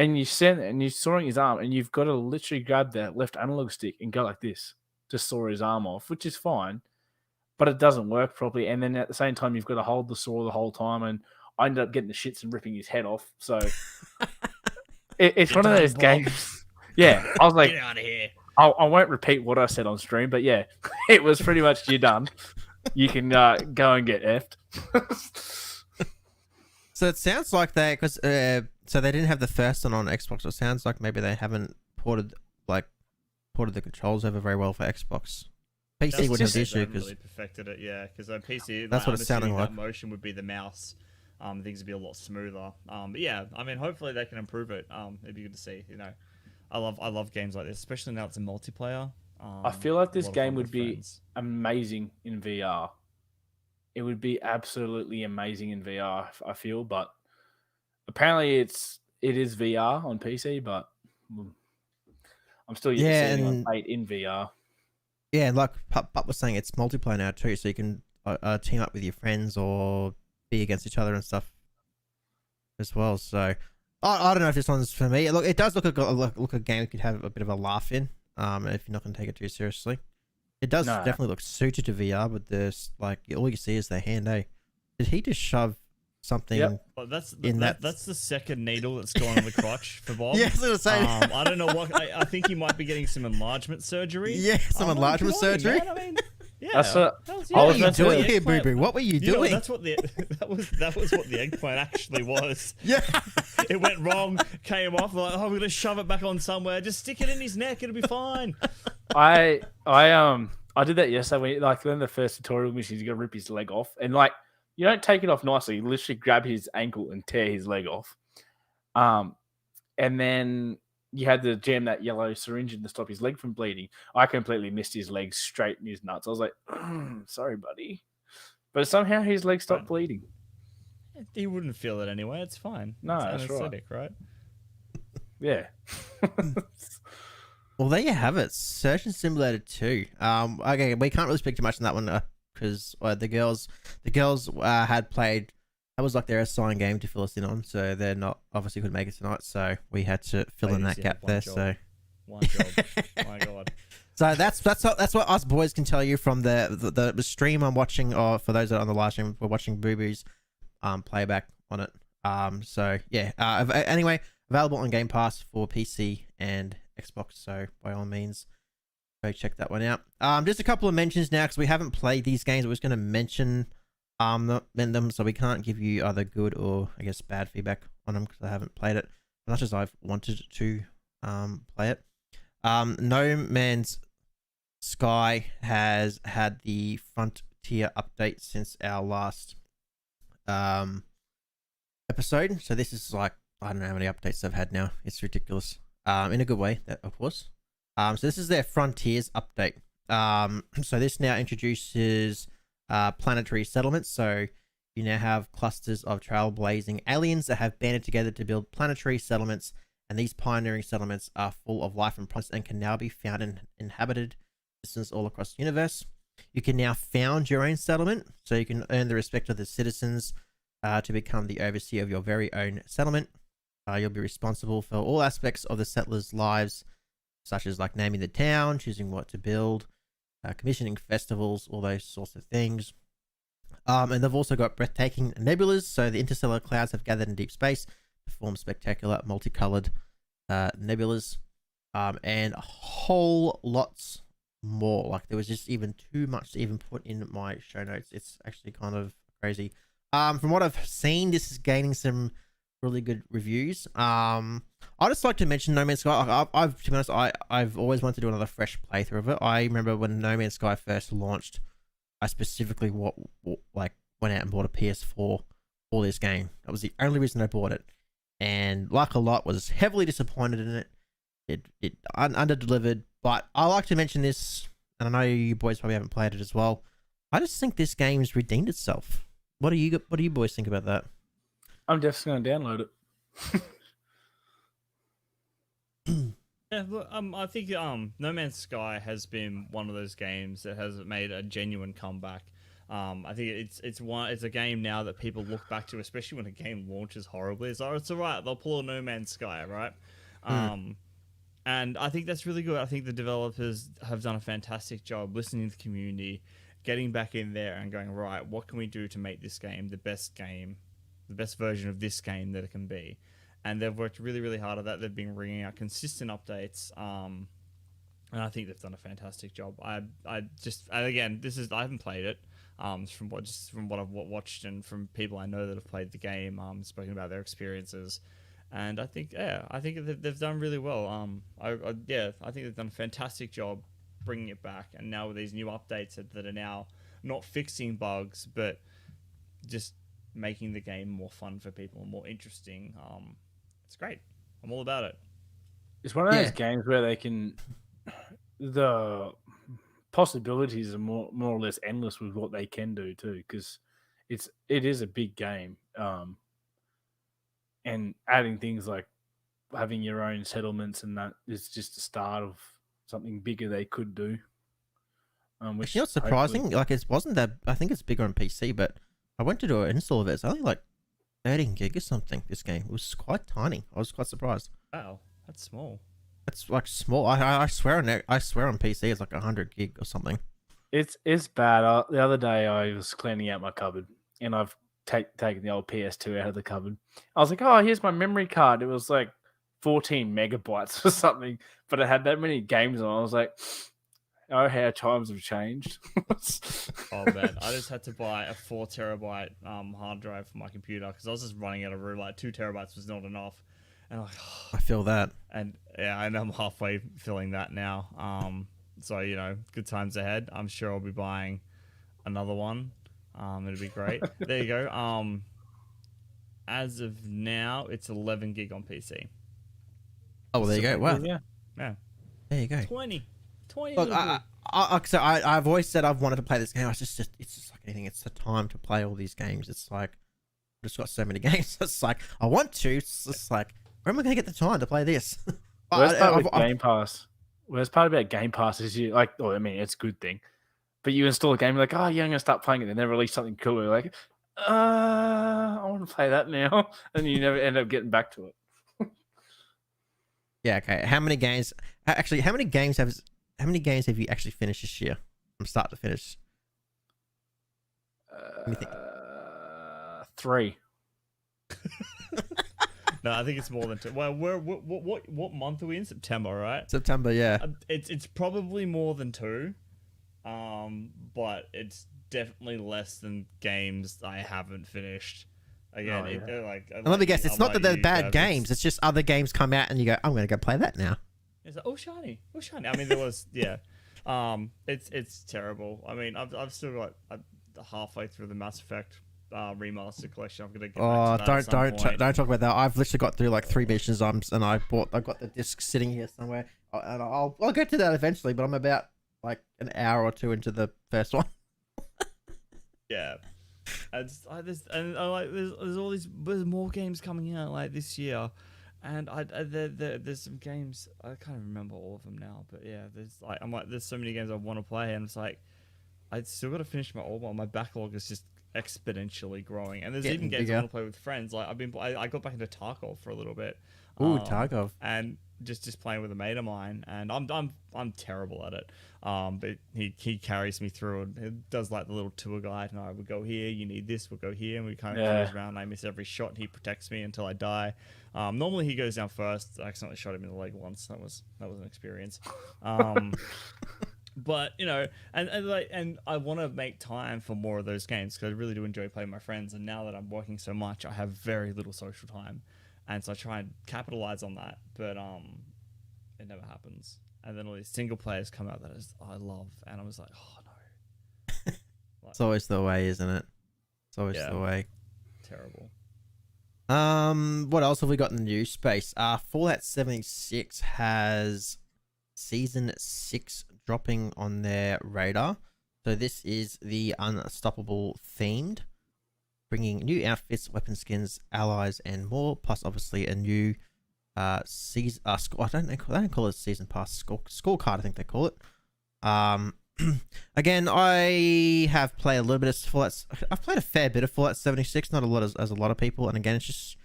and you and you're sawing his arm, and you've got to literally grab that left analog stick and go like this to saw his arm off, which is fine, but it doesn't work properly. And then at the same time, you've got to hold the saw the whole time, and I ended up getting the shits and ripping his head off. So it's one of those games. Yeah, I was like, get out of here. I won't repeat what I said on stream, but yeah, it was pretty much you're done. You can go and get effed. So it sounds like they, because so they didn't have the first one on Xbox. It sounds like maybe they haven't ported the controls over very well for Xbox. PC would have the issue because really perfected it, yeah. Because on PC, that's what it's sounding like. That motion would be the mouse. Things would be a lot smoother. But yeah, I mean, hopefully they can improve it. It'd be good to see. You know, I love games like this, especially now it's a multiplayer. I feel like this game would be amazing in VR. It would be absolutely amazing in VR, I feel, but apparently it is VR on PC, but I'm still yet to see anyone play it in VR. Yeah, and like Pup was saying, it's multiplayer now too, so you can team up with your friends or be against each other and stuff as well. So I don't know if this one's for me. Look, it does look a game you could have a bit of a laugh in. If you're not going to take it too seriously, it does definitely look suited to VR. But there's like all you see is their hand. Did he just shove something? Yep. Well, that's the second needle that's gone on the crotch for Bob. Yeah, I was going to say. I don't know what. I think he might be getting some enlargement surgery. Yeah, some enlargement surgery. I mean, yeah, that's what I was meant to do here, Boo Boo. What were you doing? Know, that's what that was what the eggplant actually was. Yeah, it went wrong, came off. Like, oh, we're gonna shove it back on somewhere. Just stick it in his neck. It'll be fine. I did that yesterday. When the first tutorial mission, you got to rip his leg off, and like you don't take it off nicely. You literally grab his ankle and tear his leg off. And then you had to jam that yellow syringe in to stop his leg from bleeding. I completely missed his leg straight in his nuts. I was like, sorry, buddy. But somehow his leg stopped bleeding. He wouldn't feel it anyway. It's fine. No, it's that's anesthetic, right? Yeah. Well, there you have it. Surgeon Simulator 2. Okay, we can't really speak too much on that one because the girls had played. That was like their assigned game to fill us in on, so they're not obviously couldn't make it tonight, so we had to fill in that gap there. Job. So one job. My God. So that's what us boys can tell you from the stream I'm watching, or for those that are on the live stream, we're watching Boo Boo's playback on it. So yeah. Anyway, available on Game Pass for PC and Xbox. So by all means, go check that one out. Just a couple of mentions now because we haven't played these games. I was going to mention them, so we can't give you either good or I guess bad feedback on them because I haven't played it as much as I've wanted to play it. No Man's Sky has had the Frontier update since our last episode, so this is like I don't know how many updates they've had now. It's ridiculous, in a good way, that of course. So this is their Frontiers update. So this now introduces planetary settlements. So you now have clusters of trailblazing aliens that have banded together to build planetary settlements, and these pioneering settlements are full of life and promise and can now be found in inhabited systems all across the universe. You can now found your own settlement, so you can earn the respect of the citizens to become the overseer of your very own settlement. You'll be responsible for all aspects of the settlers' lives, such as like naming the town, choosing what to build, commissioning festivals, all those sorts of things. And they've also got breathtaking nebulas, so the interstellar clouds have gathered in deep space to form spectacular multicolored nebulas, and a whole lots more. Like there was just even too much to even put in my show notes. It's actually kind of crazy. From what I've seen, this is gaining some really good reviews. I just like to mention No Man's Sky. I've to be honest, I've always wanted to do another fresh playthrough of it. I remember when No Man's Sky first launched, I specifically went out and bought a PS4 for this game. That was the only reason I bought it, and like a lot, was heavily disappointed in it. It under-delivered, but I like to mention this, and I know you boys probably haven't played it as well. I just think this game's redeemed itself. What do you boys think about that? I'm definitely going to download it. Yeah, look, I think No Man's Sky has been one of those games that has made a genuine comeback. I think it's a game now that people look back to, especially when a game launches horribly. It's like, oh, it's alright, they'll pull a No Man's Sky, right? And I think that's really good. I think the developers have done a fantastic job listening to the community, getting back in there and going, right, what can we do to make this game, the best version of this game that it can be? And they've worked really, really hard at that. They've been bringing out consistent updates. And I think they've done a fantastic job. And again, I haven't played it. From what I've watched and from people I know that have played the game, spoken about their experiences. And I think they've done really well. I think they've done a fantastic job bringing it back. And now with these new updates that are now not fixing bugs, but just making the game more fun for people and more interesting. It's great. I'm all about it. It's one of those games where the possibilities are more or less endless with what they can do too, because it is a big game. And adding things like having your own settlements and that is just the start of something bigger they could do. Which you know what's surprising? Like, it wasn't that. I think it's bigger on PC, but I went to do an install of it. It's only like 13 gig or something. This game, it was quite tiny. I was quite surprised. Wow, that's small. It's like small. I swear on it. I swear on PC it's like 100 gig or something. It's bad. The other day I was cleaning out my cupboard and I've taken the old PS2 out of the cupboard. I was like, oh, here's my memory card. It was like 14 megabytes or something, but it had that many games on. I was like, oh, how times have changed. Oh man, I just had to buy a 4 terabyte hard drive for my computer because I was just running out of room. Like 2 terabytes was not enough. And I'm like, oh. I feel that. And yeah, and I'm halfway filling that now. So good times ahead. I'm sure I'll be buying another one. It'll be great. There you go. As of now, it's 11 gig on PC. Oh, well, there you go. Wow. Yeah. There you go. 20. Look, I've always said I've wanted to play this game. It's just like anything. It's the time to play all these games. It's like I've just got so many games. It's like I want to. It's just like, where am I going to get the time to play this? Worst part with Game Pass. Worst part about Game Pass is it's a good thing. But you install a game, you're like, oh, yeah, I'm going to start playing it. Then they release something cool. You're like, I want to play that now. And you never end up getting back to it. Yeah, okay. How many games have you actually finished this year? From start to finish? 3. No, I think it's more than 2. Well, what month are we in? September, right? September, yeah. It's probably more than 2. But it's definitely less than games I haven't finished. Again, let me guess. It's not that they're bad games. It's just other games come out and you go, I'm going to go play that now. It's like, oh shiny. I mean, there was It's terrible. I mean, I've still got halfway through the Mass Effect remaster collection. I'm gonna get back to that don't talk about that. I've literally got through like 3 missions, and I've got the disc sitting here somewhere, and I'll get to that eventually. But I'm about like an hour or 2 into the first one. Yeah. There's more games coming out like this year, and there's some games I can't remember all of them now, but yeah, there's so many games I want to play, and it's like I still got to finish my old one. My backlog is just exponentially growing, and there's even games I want to play with friends. Like I got back into Tarkov for a little bit. Ooh, Tarkov, and just playing with a mate of mine, and I'm terrible at it. But he carries me through and he does like the little tour guide, and I would go here, you need this, we'll go here, and we kind of goes around. And I miss every shot, and he protects me until I die. Normally he goes down first. I accidentally shot him in the leg once. That was an experience. But and I want to make time for more of those games because I really do enjoy playing with my friends. And now that I'm working so much, I have very little social time, and so I try and capitalize on that. But it never happens. And then all these single players come out that I love, and I was like, oh no. It's always the way, isn't it? It's always the way. Terrible. What else have we got in the news space? Fallout 76 has Season 6 dropping on their radar. So this is the Unstoppable themed, bringing new outfits, weapon skins, allies, and more. Plus, obviously, a new season. I don't call it season pass. Scorecard, I think they call it. again, I have played a little bit of Fallout. I've played a fair bit of Fallout 76, not a lot as a lot of people. And again, it's just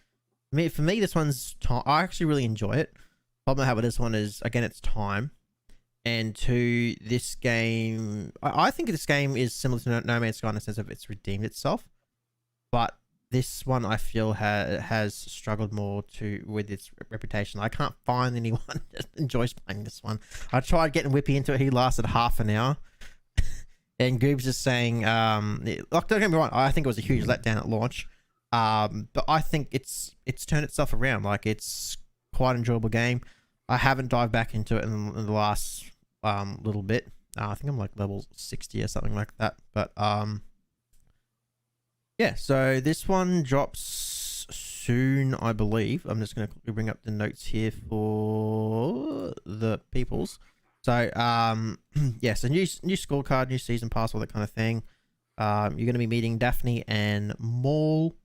for me, this one's time. I actually really enjoy it. Problem I have with this one is, again, it's time. And to this game, I think this game is similar to No Man's Sky in the sense of it's redeemed itself. But this one, I feel, has struggled more with its reputation. I can't find anyone that enjoys playing this one. I tried getting Whippy into it. He lasted half an hour. And Goobs is saying, don't get me wrong, I think it was a huge letdown at launch. But I think it's turned itself around. Like, it's quite an enjoyable game. I haven't dived back into it in the last little bit. I think I'm like level 60 or something like that. But yeah, so this one drops soon, I believe. I'm just going to bring up the notes here for the peoples. So yeah, so new scorecard, new season pass, all that kind of thing. You're going to be meeting Daphne and Maul.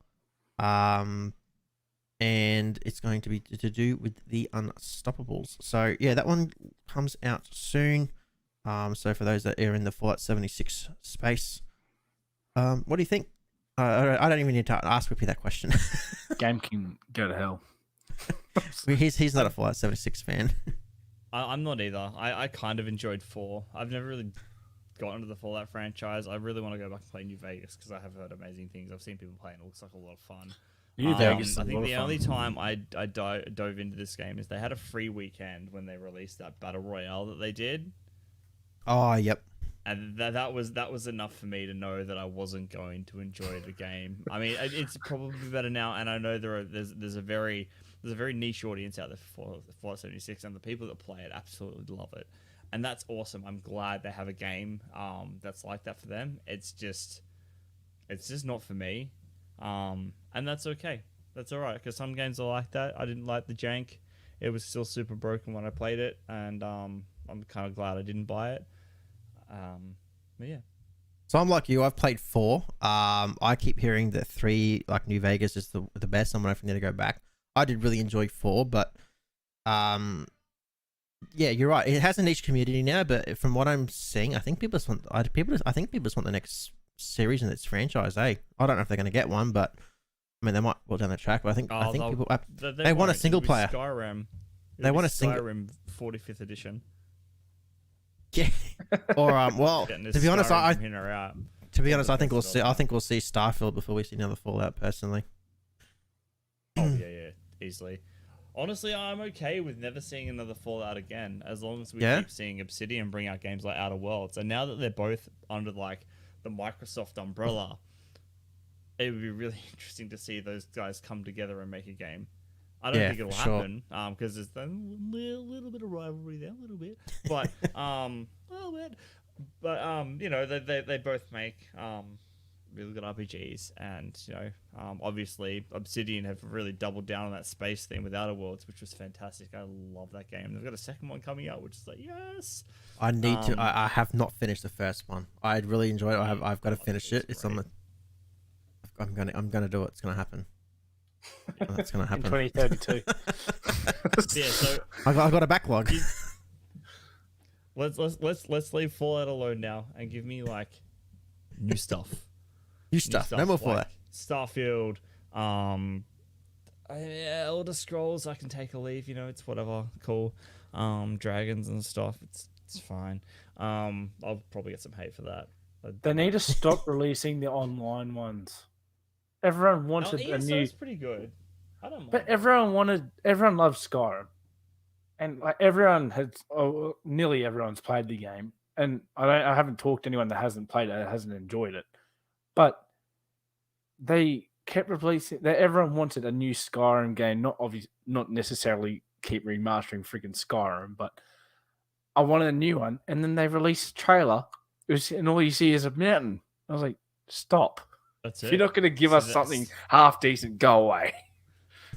And it's going to be to do with the Unstoppables. So yeah, that one comes out soon. So for those that are in the Fallout 76 space, what do you think? I don't even need to ask Whippy that question. Game can go to hell. He's not a Fallout 76 fan. I'm not either. I kind of enjoyed 4. I've never really got into the Fallout franchise. I really want to go back and play New Vegas because I have heard amazing things. I've seen people play and it looks like a lot of fun. New Vegas I think the only time I dove into this game is they had a free weekend when they released that Battle Royale that they did. Oh, yep. And that was enough for me to know that I wasn't going to enjoy the game. I mean, it's probably better now, and I know there's a very niche audience out there for Fallout 76, and the people that play it absolutely love it, and that's awesome. I'm glad they have a game that's like that for them. It's just not for me, and that's okay. That's all right, because some games are like that. I didn't like the jank. It was still super broken when I played it, and I'm kind of glad I didn't buy it. But yeah. So I'm like you. I've played 4. I keep hearing that 3, like New Vegas, is the best. I'm waiting to go back. I did really enjoy 4, but yeah, you're right. It has a niche community now, but from what I'm seeing, I think people just want the next series in its franchise. I don't know if they're going to get one, but I mean they might go down the track. But I think people they want a single player. Skyrim. They want a Skyrim 45th edition. Yeah. Or well, to be honest, I think we'll see. I think we'll see Starfield before we see another Fallout. Personally. Oh yeah, easily. Honestly, I'm okay with never seeing another Fallout again, as long as we keep seeing Obsidian bring out games like Outer Worlds. And now that they're both under like the Microsoft umbrella, it would be really interesting to see those guys come together and make a game. I don't think it'll happen because there's a little bit of rivalry there, a little bit, but you know they both make really good RPGs, and you know obviously Obsidian have really doubled down on that space theme with Outer Worlds, which was fantastic. I love that game. They've got a second one coming out, which is like yes. I need to. I have not finished the first one. I really enjoyed it. I've got to finish it. It's on the. I'm gonna do it. It's gonna happen. That's gonna happen in 2032. Yeah, so I've got a backlog. Let's leave Fallout alone now and give me like new stuff. New stuff. No more Fallout. Like Starfield, Elder Scrolls. I can take a leave. You know, it's whatever. Cool. Dragons and stuff. It's fine. I'll probably get some hate for that. They need to stop releasing the online ones. Everyone wanted a new. It's pretty good. I don't mind. But everyone loves Skyrim, and like nearly everyone's played the game. And I haven't talked to anyone that hasn't played it, that hasn't enjoyed it. But they kept releasing. Everyone wanted a new Skyrim game, not necessarily keep remastering freaking Skyrim, but I wanted a new one. And then they released a trailer, and all you see is a mountain. I was like, stop. That's if you're not going to give us something half decent, go away.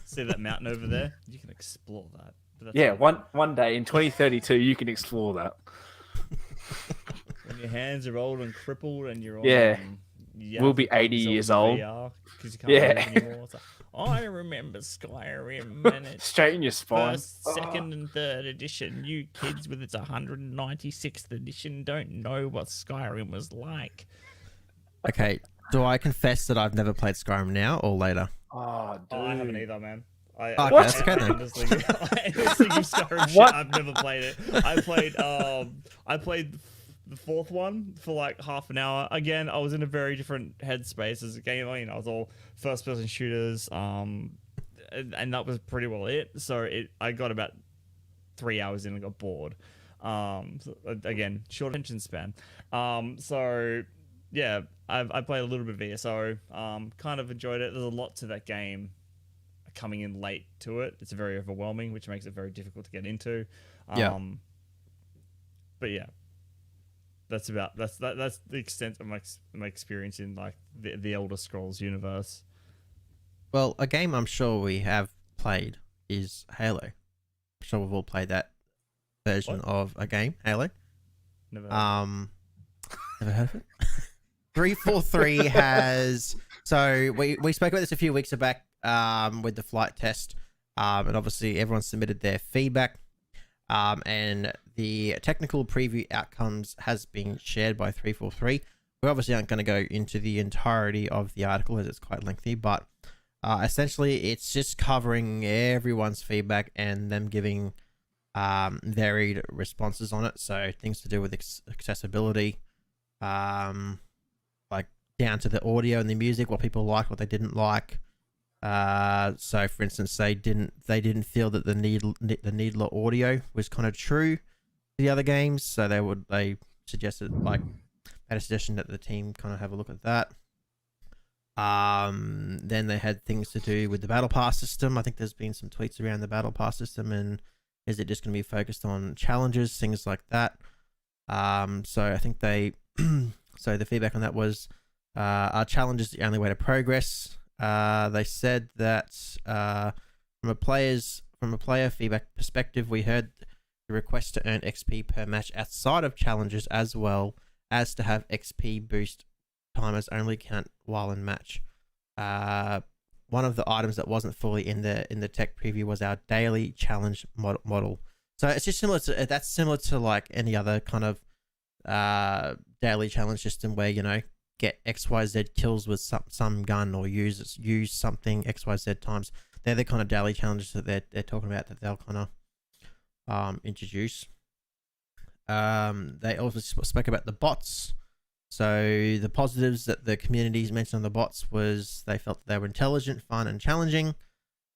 See that mountain over there? You can explore that. Yeah, one day in 2032, you can explore that. When your hands are old and crippled and you're we'll be 80 years old. Because you can't move anymore. It's like, I remember Skyrim and it's straight in your spine. First, second, and third edition. You kids with its 196th edition don't know what Skyrim was like. Okay, do I confess that I've never played Skyrim now or later? Oh, dude. I haven't either, man. Okay, that's okay then. Skyrim shit, I've never played it. I played the fourth one for like half an hour. Again, I was in a very different headspace as a gamer. You know, I was all first-person shooters, and that was pretty well it. So I got about 3 hours in and got bored. So, again, short attention span. So yeah, I played a little bit of ESO. Kind of enjoyed it. There's a lot to that game. Coming in late to it, it's very overwhelming, which makes it very difficult to get into. But yeah, that's the extent of my experience in like the Elder Scrolls universe. Well, a game I'm sure we have played is Halo. I'm sure we've all played that version of a game, Halo. Never heard of it. 343 has. So we spoke about this a few weeks back with the flight test, and obviously everyone submitted their feedback, and the technical preview outcomes has been shared by 343. We obviously aren't going to go into the entirety of the article as it's quite lengthy, but essentially it's just covering everyone's feedback and them giving varied responses on it. So things to do with accessibility, like down to the audio and the music, what people liked, what they didn't like. So for instance, they didn't feel that the Needler audio was kind of true to the other games, so they suggested, like, had a suggestion that the team kind of have a look at that. Then they had things to do with the battle pass system. I think there's been some tweets around the battle pass system, and is it just going to be focused on challenges, things like that. So I think so the feedback on that was, are challenges the only way to progress? They said that from a player feedback perspective, we heard the request to earn XP per match outside of challenges, as well as to have XP boost timers only count while in match. One of the items that wasn't fully in the tech preview was our daily challenge model. So it's just similar to like any other kind of daily challenge system where, you know, get XYZ kills with some gun or use something XYZ times. They're the kind of daily challenges that they're talking about that they'll kind of introduce. They also spoke about the bots. So the positives that the communities mentioned on the bots was they felt that they were intelligent, fun, and challenging,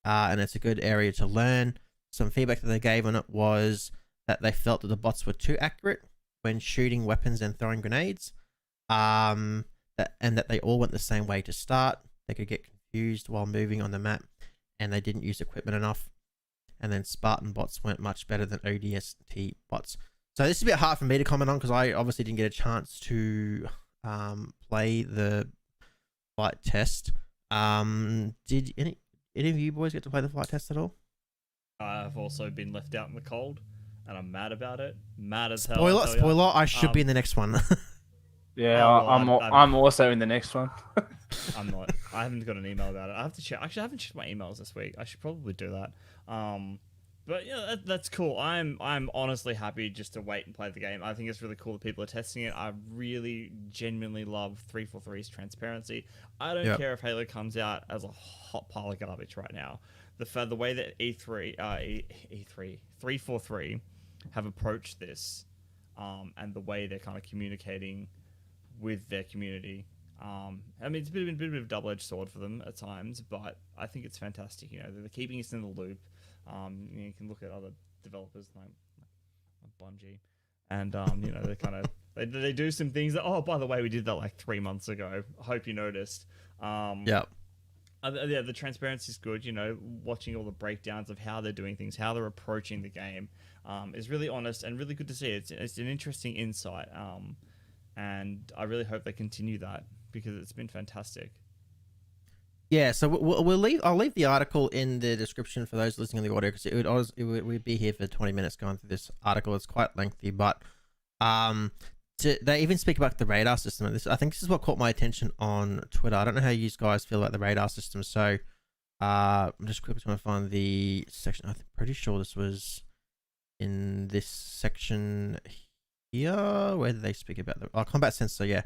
and it's a good area to learn. Some feedback that they gave on it was that they felt that the bots were too accurate when shooting weapons and throwing grenades. And that they all went the same way to start. They could get confused while moving on the map, and they didn't use equipment enough. And then Spartan bots went much better than ODST bots. So this is a bit hard for me to comment on because I obviously didn't get a chance to play the flight test. Did any of you boys get to play the flight test at all? I've also been left out in the cold, and I'm mad about it. Mad as hell. Spoiler! I should be in the next one. Yeah, I'm also in the next one. I'm not. I haven't got an email about it. I have to check. Actually, I haven't checked my emails this week. I should probably do that. But yeah, that's cool. I'm honestly happy just to wait and play the game. I think it's really cool that people are testing it. I really genuinely love 343's transparency. I don't care if Halo comes out as a hot pile of garbage right now. The way that 343 have approached this, and the way they're kind of communicating with their community. I mean, it's been a bit of a double-edged sword for them at times, but I think it's fantastic. You know, they're keeping us in the loop. You can look at other developers like Bungie, and you know, they kind of they do some things that, oh, by the way, we did that like 3 months ago. I hope you noticed. Yeah, the transparency is good. You know, watching all the breakdowns of how they're doing things, how they're approaching the game, is really honest and really good to see. It's an interesting insight. And I really hope they continue that because it's been fantastic. Yeah, so I'll leave the article in the description for those listening on the audio because we'd be here for 20 minutes going through this article. It's quite lengthy, but they even speak about the radar system. I think this is what caught my attention on Twitter. I don't know how you guys feel about the radar system. So I'm just quickly trying to find the section. I'm pretty sure this was in this section here. Where did they speak about the combat sensor? Yeah.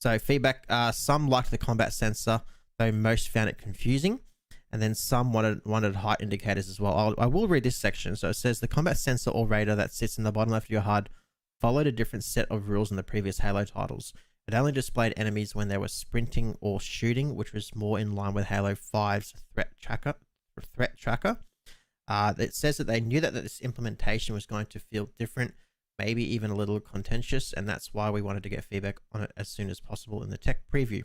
So feedback. Some liked the combat sensor, though most found it confusing, and then some wanted height indicators as well. I will read this section. So it says the combat sensor or radar that sits in the bottom left of your HUD followed a different set of rules in the previous Halo titles. It only displayed enemies when they were sprinting or shooting, which was more in line with Halo 5's threat tracker. It says that they knew that this implementation was going to feel different, maybe even a little contentious, and that's why we wanted to get feedback on it as soon as possible in the tech preview.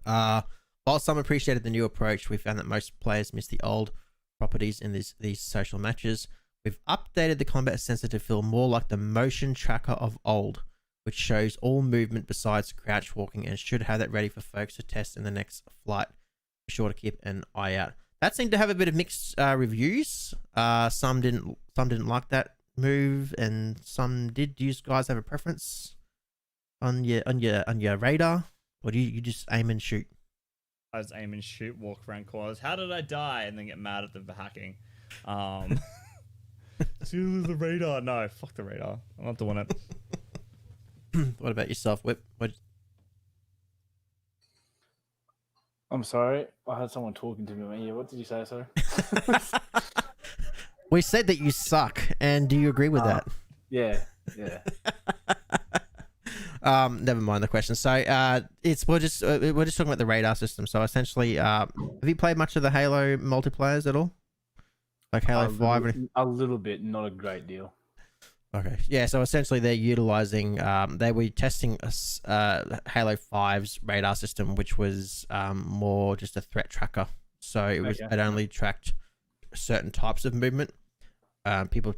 While some appreciated the new approach, we found that most players missed the old properties in these social matches. We've updated the combat sensor to feel more like the motion tracker of old, which shows all movement besides crouch walking, and should have that ready for folks to test in the next flight. Be sure to keep an eye out. That seemed to have a bit of mixed reviews. Some didn't like that move, and some did. Do you guys have a preference on your radar, or do you just aim and shoot? I just aim and shoot, walk around corners. How did I die? And then get mad at them for hacking. To the radar. No, fuck the radar. I'm not doing it. What about yourself, Whip? I'm sorry. I had someone talking to me in my ear. What did you say, sorry? We said that you suck, and do you agree with that? Yeah. Never mind the question. So, we're just talking about the radar system. So essentially, have you played much of the Halo multiplayers at all? Like Halo 5? A little bit, not a great deal. Okay. Yeah, so essentially they're utilizing, they were testing Halo 5's radar system, which was more just a threat tracker. So it only tracked certain types of movement. People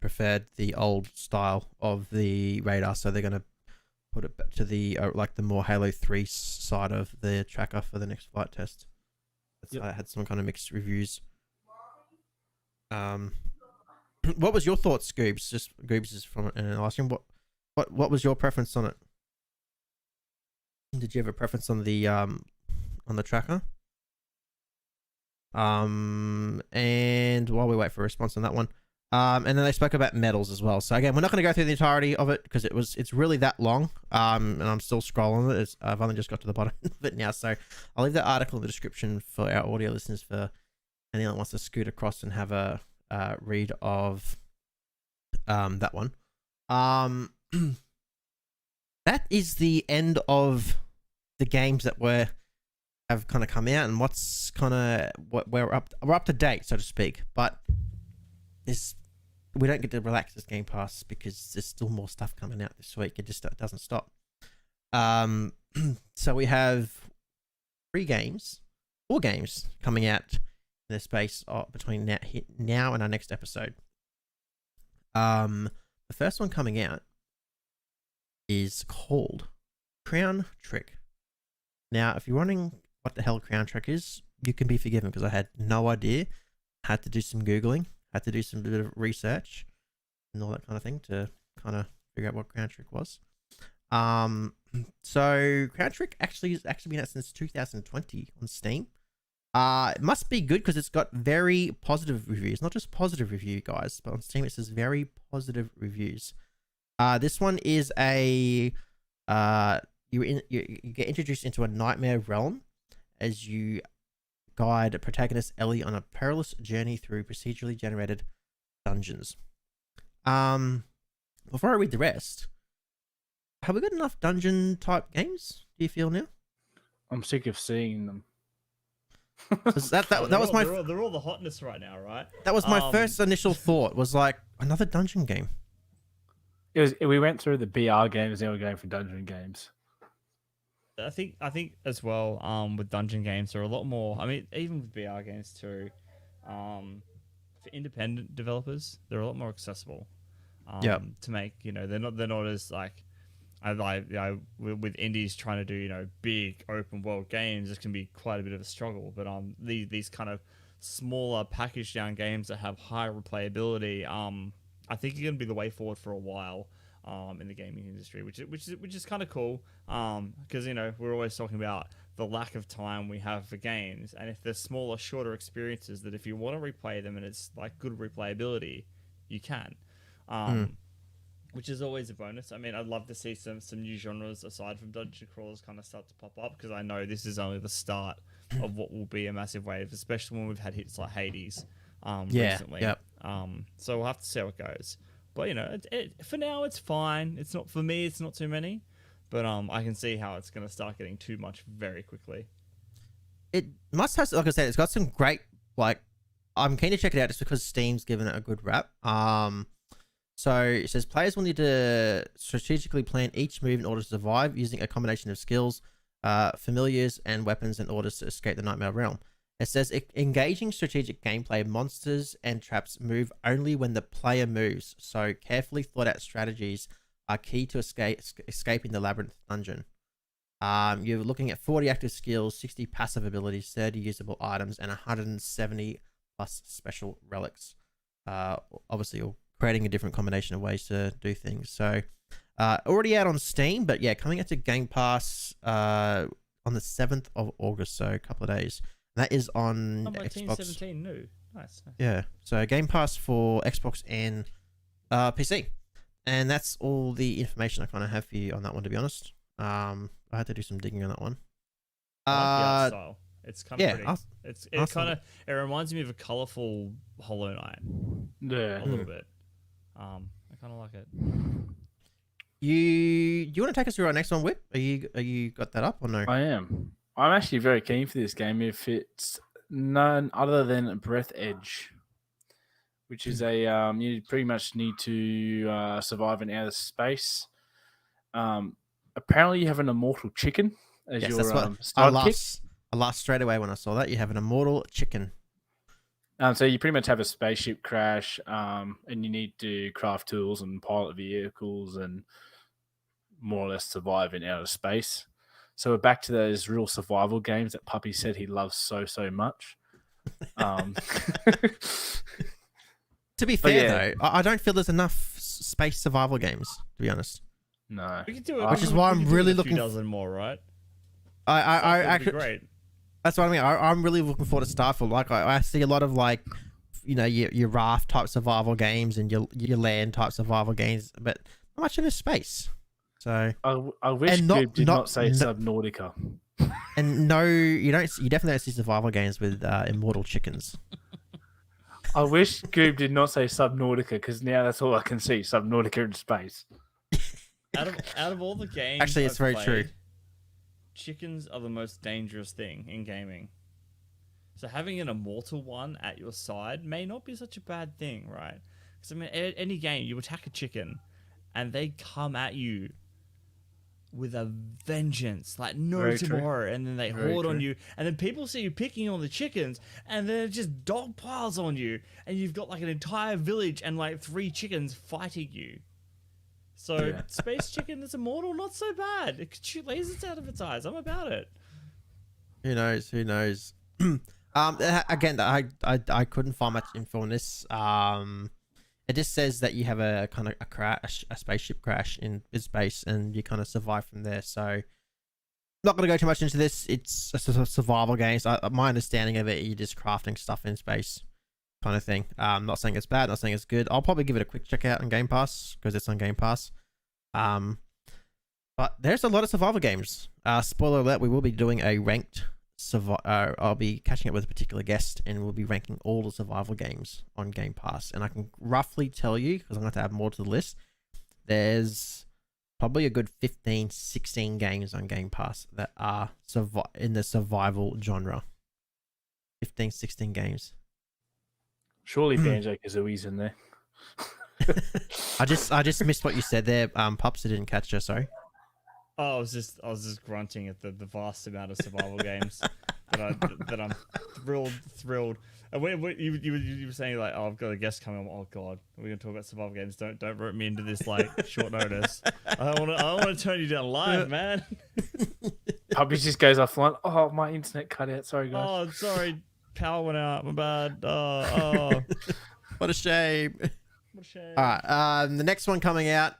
preferred the old style of the radar, so they're going to put it back to the like the more Halo 3 side of the tracker for the next flight test. I had some kind of mixed reviews. What was your thoughts, Scoobs? Just Scoobs is from asking what was your preference on it? Did you have a preference on the tracker? And while we wait for a response on that one, and then they spoke about medals as well. So again, we're not going to go through the entirety of it because it's really that long. And I'm still scrolling it. I've only just got to the bottom of it now, so I'll leave the article in the description for our audio listeners for anyone that wants to scoot across and have a read of that one. That is the end of the games that have kind of come out, and what's kind of what we're up to date, so to speak. But we don't get to relax this Game Pass because there's still more stuff coming out this week. It just doesn't stop. So we have 4 games coming out in the space between now and our next episode. The first one coming out is called Crown Trick. Now, if you're wondering what the hell Crown Trick is, you can be forgiven because I had no idea. Had to do some Googling, had to do some bit of research and all that kind of thing to kind of figure out what Crown Trick was. So Crown Trick has actually been out since 2020 on Steam. It must be good because it's got very positive reviews. Not just positive review, guys, but on Steam it says very positive reviews. This one is you get introduced into a nightmare realm as you guide protagonist Ellie on a perilous journey through procedurally generated dungeons. Before I read the rest, have we got enough dungeon type games, do you feel now? I'm sick of seeing them. They're all the hotness right now, right? That was my first initial thought, was like, another dungeon game. We went through the BR games, now we're going for dungeon games. I think as well, with dungeon games, there are a lot more. I mean, even with BR games too, for independent developers, they're a lot more accessible. To make, they're not as like, with indies trying to do big open world games, this can be quite a bit of a struggle. But these kind of smaller packaged down games that have high replayability, I think are going to be the way forward for a while. In the gaming industry, which is kind of cool, because we're always talking about the lack of time we have for games, and if they're smaller, shorter experiences, that if you want to replay them and it's like good replayability, you can, which is always a bonus. I mean, I'd love to see some new genres aside from dungeon crawlers kind of start to pop up, because I know this is only the start of what will be a massive wave, especially when we've had hits like Hades recently. Yep. So we'll have to see how it goes. But you know, for now it's fine. It's not, for me, it's not too many. But I can see how it's going to start getting too much very quickly. It must have, like I said, it's got some great, like, I'm keen to check it out just because Steam's given it a good rap. So it says players will need to strategically plan each move in order to survive using a combination of skills, familiars, and weapons in order to escape the Nightmare Realm. It says engaging strategic gameplay, monsters and traps move only when the player moves. So carefully thought out strategies are key to escaping the labyrinth dungeon. You're looking at 40 active skills, 60 passive abilities, 30 usable items, and 170 plus special relics. Obviously, you're creating a different combination of ways to do things. So, already out on Steam, but yeah, coming out to Game Pass on the 7th of August, so a couple of days. And that is on Xbox. 17 new. Nice. Yeah, so Game Pass for Xbox and PC. And that's all the information I kind of have for you on that one, to be honest. I had to do some digging on that one. I like the art style. It's kind of pretty. Awesome. It reminds me of a colorful Hollow Knight. Yeah, a little bit. I kind of like it. Do you want to take us through our next one, Whip? Are you got that up or no? I am. I'm actually very keen for this game if it's none other than Breath Edge, which is a you pretty much need to survive in outer space. Apparently, you have an immortal chicken as your sidekick. I laughed straight away when I saw that. You have an immortal chicken. So you pretty much have a spaceship crash, and you need to craft tools and pilot vehicles and more or less survive in outer space. So we're back to those real survival games that Puppy said he loves so much. To be fair, though, I don't feel there's enough space survival games, to be honest. No. We could do it. Which is why I'm really looking... a few dozen more, right? I actually... Great. That's what I mean. I'm really looking forward to Starfield. Like, I see a lot of, like, you know, your raft type survival games and your land type survival games, but not much in the space. So I wish Goob did not say Subnautica. And no, you don't. You definitely don't see survival games with immortal chickens. I wish Goob did not say Subnautica, because now that's all I can see: Subnautica in space. Out of all the games, actually, it's very true. Chickens are the most dangerous thing in gaming. So having an immortal one at your side may not be such a bad thing, right? Because I mean, any game you attack a chicken, and they come at you with a vengeance, like no tomorrow, and then they hoard on you, and then people see you picking on the chickens, and then it just dog piles on you, and you've got like an entire village and like 3 chickens fighting you. So space chicken that's immortal, not so bad. It could shoot lasers out of its eyes. I'm about it. Who knows? Again, I couldn't find much info on this. It just says that you have a kind of a spaceship crash in space, and you kind of survive from there. So, not going to go too much into this. It's a survival game. So my understanding of it, you're just crafting stuff in space, kind of thing. I'm not saying it's bad. Not saying it's good. I'll probably give it a quick check out on Game Pass because it's on Game Pass. But there's a lot of survival games. Spoiler alert: we will be doing a ranked. I'll be catching up with a particular guest, and we'll be ranking all the survival games on Game Pass. And I can roughly tell you, because I'm going to add more to the list, there's probably a good 15, 16 games on Game Pass that are in the survival genre. 15, 16 games. Surely Banjo-Kazooie's in there. I just missed what you said there, Pups. I didn't catch you, sorry. Oh, I was just grunting at the vast amount of survival games that I'm thrilled. And when you were saying like, oh, I've got a guest coming on. Oh God, we're gonna talk about survival games. Don't rope me into this like short notice. I want to turn you down live, man. Puppy just goes offline. Oh, my internet cut out. Sorry, guys. Oh, sorry, power went out. My bad. Oh. What a shame. What a shame. All right. The next one coming out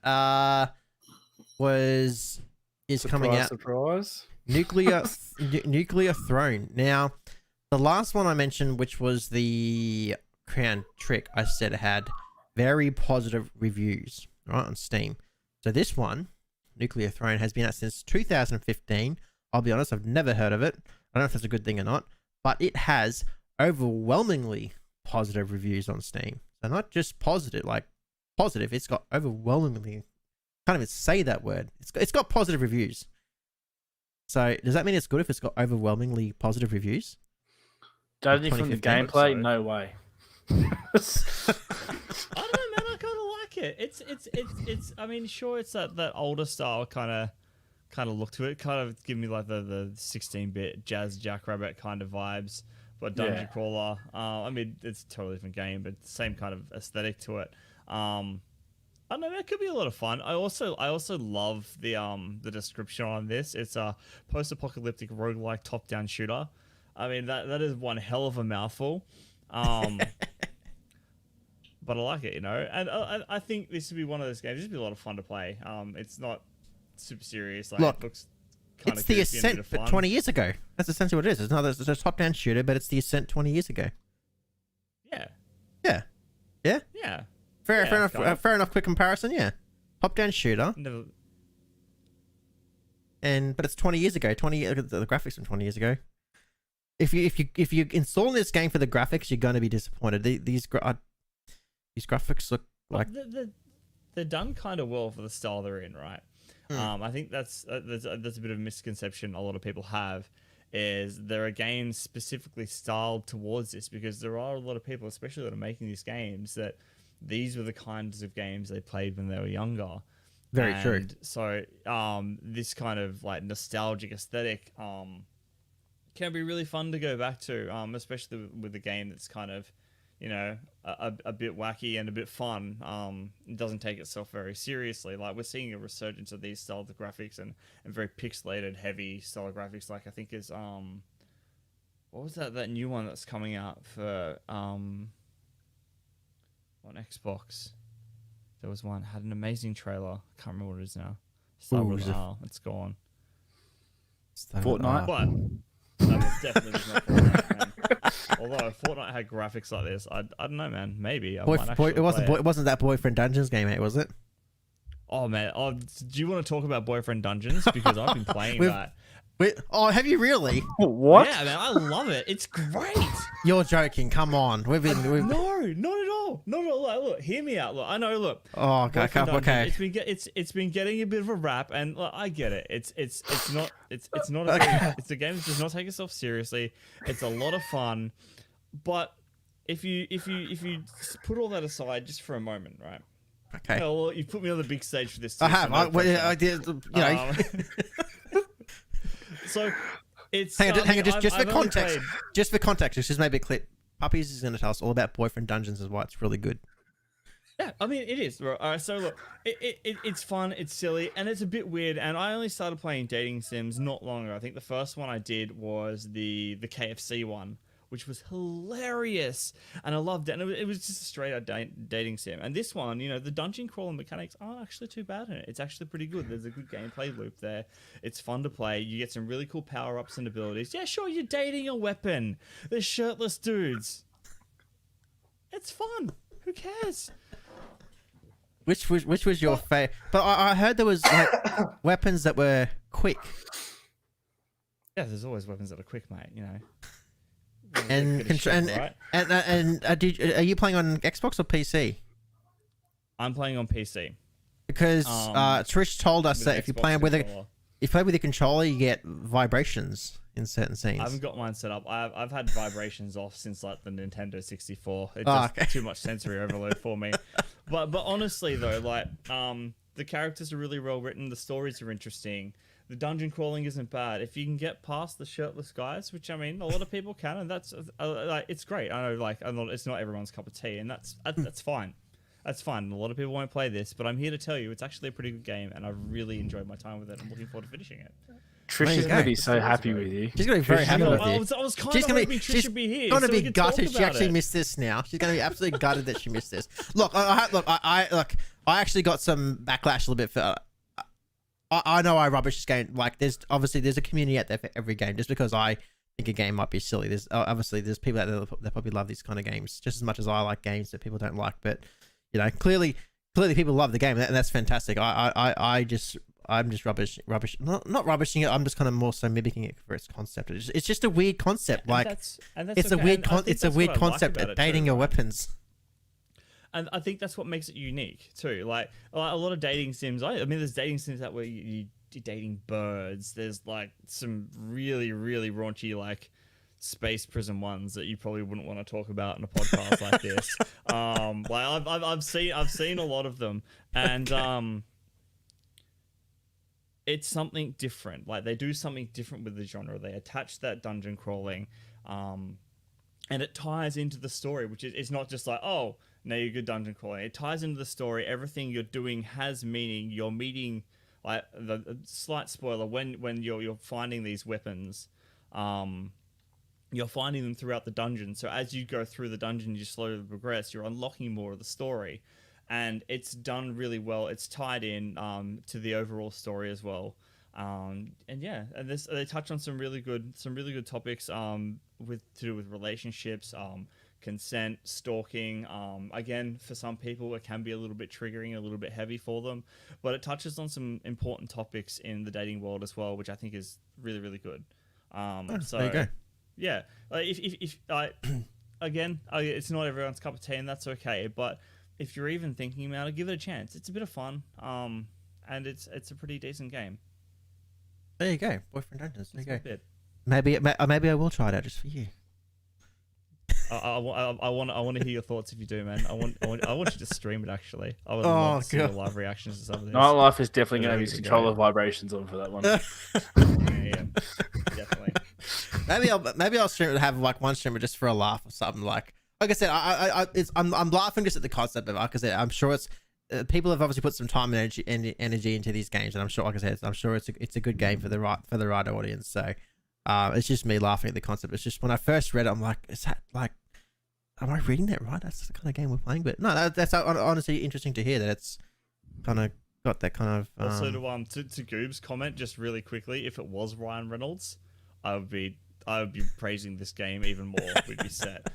is coming out. Surprise. Nuclear Throne. Now, the last one I mentioned, which was the Crown Trick, I said it had very positive reviews, right, on Steam. So this one, Nuclear Throne, has been out since 2015. I'll be honest, I've never heard of it. I don't know if that's a good thing or not, but it has overwhelmingly positive reviews on Steam. So not just positive, it's got overwhelmingly, can't even say that word. It's got positive reviews. So does that mean it's good if it's got overwhelmingly positive reviews? Judging from the gameplay, no way. I don't know, man. I kind of like it. It's. I mean, sure, it's that older style kind of look to it. Kind of give me like the 16-bit jazz jackrabbit kind of vibes, but dungeon crawler. I mean, it's a totally different game, but same kind of aesthetic to it. I don't know, it could be a lot of fun. I also love the description on this. It's a post-apocalyptic roguelike top-down shooter. I mean, that is one hell of a mouthful. But I like it, and I think this would be one of those games. This would be a lot of fun to play. It's not super serious. Like, look, it looks kind it's of the Ascent, but 20 years ago. That's essentially what it is. It's a top-down shooter, but it's the Ascent 20 years ago. Yeah. Fair enough. Quick comparison, yeah. Top-down shooter. Never... But it's 20 years ago. The graphics from 20 years ago. If you install this game for the graphics, you're going to be disappointed. These graphics look like they're done kind of well for the style they're in, right? I think that's a bit of a misconception a lot of people have. Is there are games specifically styled towards this, because there are a lot of people, especially that are making these games, that these were the kinds of games they played when they were younger. Very true. So this kind of like nostalgic aesthetic can be really fun to go back to, especially with a game that's kind of, a bit wacky and a bit fun. It doesn't take itself very seriously. Like, we're seeing a resurgence of these style of graphics and very pixelated, heavy style of graphics. Like, I think is what was that new one that's coming out for on Xbox? There was one, had an amazing trailer. I can't remember what it is now. It's gone. Fortnite? But that definitely was not Fortnite, man. Although if Fortnite had graphics like this, I don't know, man. Maybe it wasn't that Boyfriend Dungeons game, mate, was it? Oh man, do you want to talk about Boyfriend Dungeons? Because I've been playing that. Have you really? What? Yeah, man, I love it. It's great. You're joking. Come on, No, not at all. Not at all. Look, hear me out. Look, I know. Look. Oh, okay. It's been getting a bit of a rap, and look, I get it. It's not. It's not. It's a game that does not take itself seriously. It's a lot of fun, but if you put all that aside just for a moment, right? Okay. Well, you put me on the big stage for this. Too, I have. I did. So it's hang on, just for context. Just for context, just maybe a clip. Puppiez is going to tell us all about Boyfriend Dungeons and why it's really good. Yeah, I mean, it is. So look, it's fun, it's silly, and it's a bit weird. And I only started playing dating sims not long ago. I think the first one I did was the KFC one, which was hilarious, and I loved it. And it was just a straight up dating sim. And this one, the dungeon crawling mechanics aren't actually too bad in it. It's actually pretty good. There's a good gameplay loop there. It's fun to play. You get some really cool power-ups and abilities. Yeah, sure, you're dating a weapon. They're shirtless dudes. It's fun. Who cares? Which was your favorite? But I heard there was like weapons that were quick. Yeah, there's always weapons that are quick, mate. And are you playing on Xbox or PC? I'm playing on PC. Because Trish told us that if you play with a controller, you get vibrations in certain scenes. I haven't got mine set up. I've had vibrations off since like the Nintendo 64. It's just too much sensory overload for me. But honestly though, like the characters are really well written. The stories are interesting. The dungeon crawling isn't bad. If you can get past the shirtless guys, which I mean, a lot of people can, and that's like it's great. I know, it's not everyone's cup of tea, and that's fine. That's fine. A lot of people won't play this, but I'm here to tell you it's actually a pretty good game, and I've really enjoyed my time with it. I'm looking forward to finishing it. Trish is going to be so happy with you. She's going to be very happy with you. I was kind of hoping Trish would be here. She's going to be gutted she actually missed this now. She's going to be absolutely gutted that she missed this. Look, I actually got some backlash a little bit for... I know I rubbish this game. Like, there's a community out there for every game. Just because I think a game might be silly, there's obviously people out there that probably love these kind of games just as much as I like games that people don't like. But you know, clearly people love the game, and that's fantastic. I'm just rubbish. Not rubbishing it. I'm just kind of more so mimicking it for its concept. It's just a weird concept. Like, it's a weird concept. Dating your weapons. And I think that's what makes it unique too. Like a lot of dating sims. I mean, there's dating sims that where you're dating birds. There's like some really, really raunchy like space prison ones that you probably wouldn't want to talk about in a podcast like this. Like I've seen a lot of them, and it's something different. Like they do something different with the genre. They attach that dungeon crawling, and it ties into the story, which is it's not just like, oh, no, you're good dungeon crawling. It ties into the story. Everything you're doing has meaning. You're meeting, like the slight spoiler, when you're finding these weapons, you're finding them throughout the dungeon. So as you go through the dungeon, you slowly progress. You're unlocking more of the story, and it's done really well. It's tied in to the overall story as well. And yeah, and they touch on some really good topics to do with relationships, consent, stalking. Again, for some people it can be a little bit triggering, a little bit heavy for them, but it touches on some important topics in the dating world as well, which I think is really, really good. So there you go. Yeah, if again, it's not everyone's cup of tea, and that's okay, but if you're even thinking about it, give it a chance. It's a bit of fun, and it's a pretty decent game. There you go, Boyfriend Dungeons. There you go. Maybe I will try it out just for you. I want to hear your thoughts if you do, man. I want you to stream it. Actually, I would love to see your live reactions to some of this. Nightlife is definitely going to have his controller vibrations on for that one. yeah, definitely. Maybe I'll stream it. Have like one streamer just for a laugh or something. Like I said, I'm laughing just at the concept of it. Like I said, I'm sure it's people have obviously put some time and energy into these games, and I'm sure, like I said, it's a good game for the right audience. So. It's just me laughing at the concept. It's just when I first read it, I'm like, is that like, am I reading that right? That's the kind of game we're playing. But no, that's honestly interesting to hear that it's kind of got that kind of. Also, to Goob's comment, just really quickly, if it was Ryan Reynolds, I would be praising this game even more. We'd be set.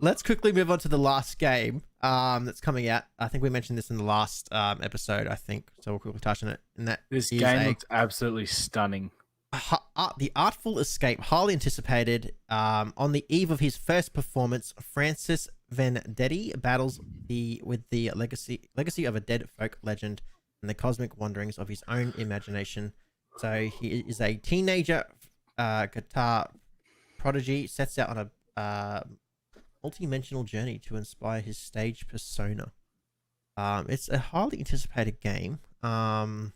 Let's quickly move on to the last game that's coming out. I think we mentioned this in the last episode, I think, so we'll quickly touch on it. And that this game looks absolutely stunning. The Artful Escape, highly anticipated. On the eve of his first performance, Francis Vendetti battles with the legacy of a dead folk legend and the cosmic wanderings of his own imagination. So he is a teenager guitar prodigy, sets out on a multi-dimensional journey to inspire his stage persona. It's a highly anticipated game. I don't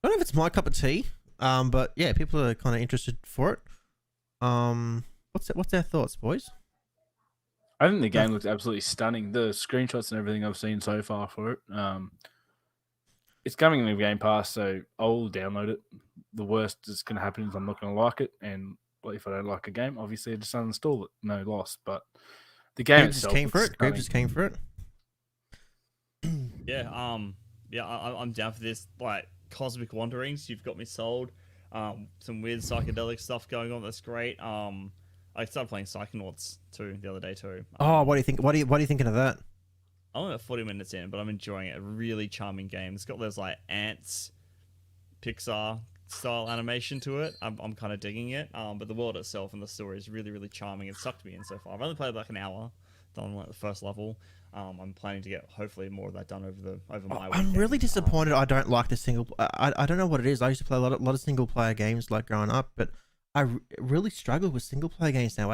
know if it's my cup of tea, but yeah, people are kind of interested for it. What's their thoughts, boys? I think the game looks absolutely stunning. The screenshots and everything I've seen so far for it. It's coming in the Game Pass, so I'll download it. The worst that's going to happen is I'm not going to like it, and if I don't like a game, obviously I just uninstall it. No loss. But the game itself came for it. Group just came for it. Yeah. I'm down for this. Like cosmic wanderings, you've got me sold. Some weird psychedelic stuff going on. That's great. I started playing Psychonauts too the other day too. What do you think? What are you thinking of that? I'm only about 40 minutes in, but I'm enjoying it. A really charming game. It's got those like ants, Pixar style animation to it. I'm kind of digging it. But the world itself and the story is really, really charming. It sucked me in so far. I've only played like an hour, done like the first level. I'm planning to get hopefully more of that done over my weekend. I'm really disappointed. I don't like the single. I don't know what it is. I used to play a lot of single player games like growing up, but I really struggle with single player games now.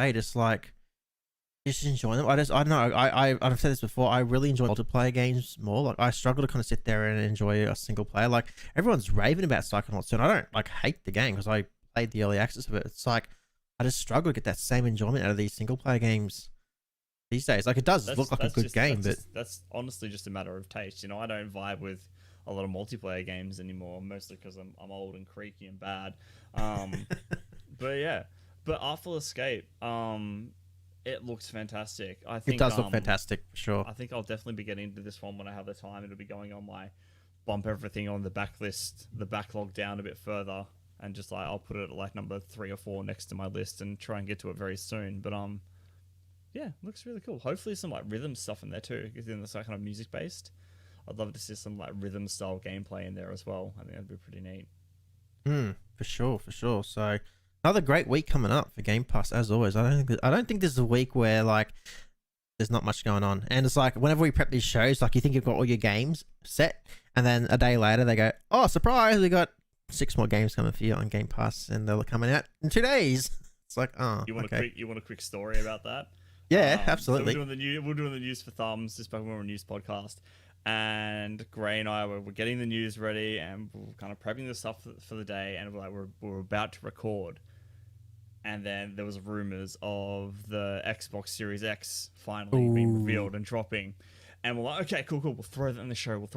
Just enjoying them. I don't know. I've said this before. I really enjoy multiplayer games more. Like I struggle to kind of sit there and enjoy a single player. Like everyone's raving about Psychonauts, and I don't like hate the game because I played the early access of it. It's like I just struggle to get that same enjoyment out of these single player games these days. Like it does look like a good game, but that's honestly just a matter of taste. You know, I don't vibe with a lot of multiplayer games anymore, mostly because I'm old and creaky and bad. But yeah, but Artful Escape. It looks fantastic. I think it does look fantastic, for sure. I think I'll definitely be getting into this one when I have the time. It'll be going on my bump everything on the backlist, the backlog down a bit further, and just like I'll put it at like number 3 or 4 next to my list and try and get to it very soon. But yeah, looks really cool. Hopefully some like rhythm stuff in there too, because then it's like kind of music based. I'd love to see some like rhythm style gameplay in there as well. I think that'd be pretty neat. For sure. So another great week coming up for Game Pass, as always. I don't think this is a week where like there's not much going on. And it's like whenever we prep these shows, like you think you've got all your games set, and then a day later they go, "Oh, surprise! We got 6 more games coming for you on Game Pass, and they're coming out in 2 days." It's like, oh, you want a quick story about that? Yeah, absolutely. So we're doing the news for Thumbs just back when we were a news podcast, and Gray and I were getting the news ready, and we were kind of prepping the stuff for the day, and we're about to record, and then there was rumors of the Xbox Series X finally being revealed and dropping, and we're like, okay, cool, we'll throw that in the show, we'll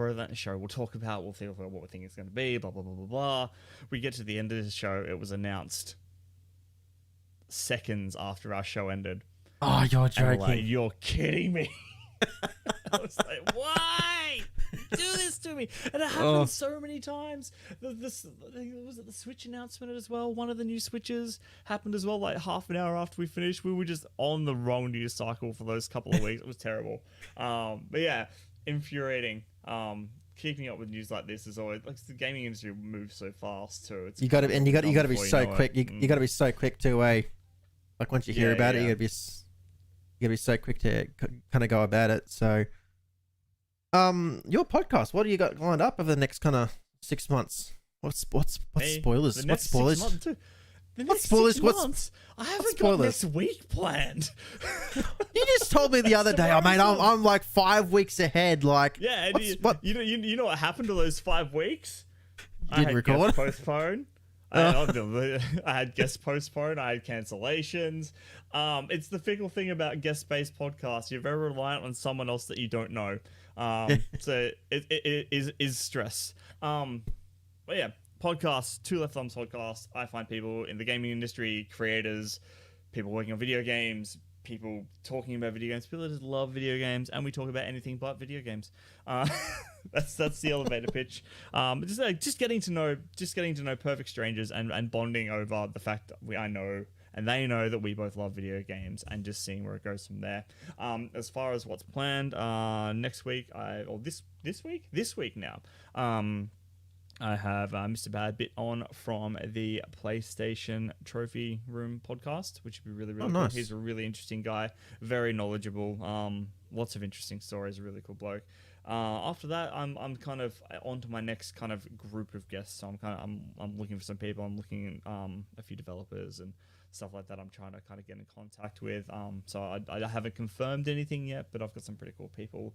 talk about, we'll think about what we think it's going to be, blah blah blah blah blah. We get to the end of the show, it was announced seconds after our show ended. Oh, you're joking. Like, you're kidding me. I was like, why? Do this to me. And it happened so many times. Was it the Switch announcement as well? One of the new Switches happened as well, like half an hour after we finished. We were just on the wrong news cycle for those couple of weeks. It was terrible. But yeah, infuriating. Keeping up with news like this is always like the gaming industry moves so fast too. You got to be so quick. You got to be so quick to like once you hear about it, you got to be so quick to kind of go about it. So, your podcast, what do you got lined up over the next kind of 6 months? What's spoilers? What spoilers? What spoilers? I haven't got next week planned. You just told me the other day. I'm like 5 weeks ahead. Like, yeah. You know what happened to those 5 weeks? Didn't record. Postpone. I had guest postponed. I had cancellations. It's the fickle thing about guest-based podcasts. You're very reliant on someone else that you don't know. So it is stress. But yeah, podcasts, Two Left Thumbs podcast. I find people in the gaming industry, creators, people working on video games, people talking about video games, people that just love video games, and we talk about anything but video games. That's the elevator pitch. Just getting to know perfect strangers and bonding over the fact that I know and they know that we both love video games, and just seeing where it goes from there. As far as what's planned, next week this week now. I have Mr. Badbit on from the PlayStation Trophy Room podcast, which would be really, really cool. Nice. He's a really interesting guy, very knowledgeable, lots of interesting stories, a really cool bloke. After that, I'm kind of on to my next kind of group of guests. So I'm looking for some people. I'm looking at a few developers and stuff like that. I'm trying to kind of get in contact with. So I haven't confirmed anything yet, but I've got some pretty cool people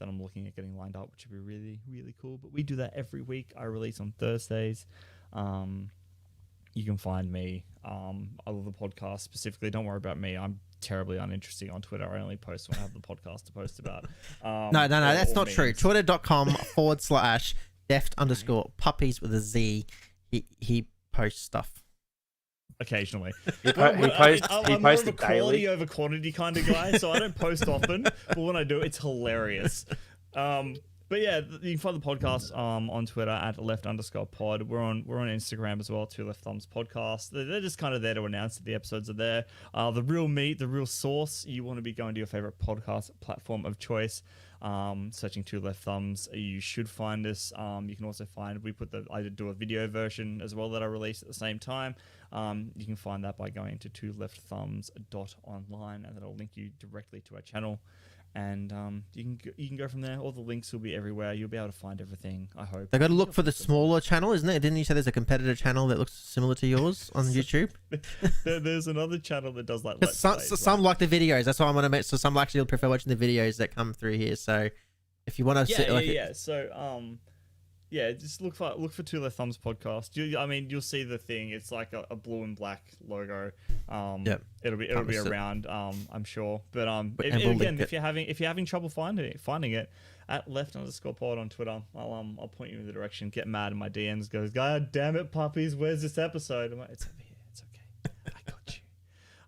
that I'm looking at getting lined up, which would be really, really cool. But we do that every week. I release on Thursdays. You can find me. I love the podcast specifically. Don't worry about me. I'm terribly uninteresting on Twitter. I only post when I have the podcast to post about. No, that's not true. Twitter.com/deft_puppies with a Z. He posts stuff. Occasionally. He posts I'm more of a daily. quality over quantity kind of guy, so I don't post often, but when I do, it's hilarious. But yeah, you can find the podcast on Twitter at @left_pod. We're on Instagram as well, Two Left Thumbs Podcast. They're just kind of there to announce that the episodes are there. The real meat, the real source. You want to be going to your favorite podcast platform of choice. Searching Two Left Thumbs, you should find us. You can also find I do a video version as well that I release at the same time. You can find that by going to twoleftthumbs.online, and that'll link you directly to our channel. And you can go from there. All the links will be everywhere. You'll be able to find everything, I hope. They got to look for the smaller channel, isn't it? Didn't you say there's a competitor channel that looks similar to yours on YouTube? There's another channel that does like some like the videos. That's why I'm gonna make. So some actually prefer watching the videos that come through here. So if you want to, So just look for Two Left Thumbs podcast. You'll see the thing. It's like a blue and black logo. It'll be around. I'm sure. But if you're having trouble finding it at @left_pod on Twitter, I'll point you in the direction. Get mad in my DMs. Goes, God damn it, Puppies, where's this episode? I'm like, it's over here. It's okay. I got you.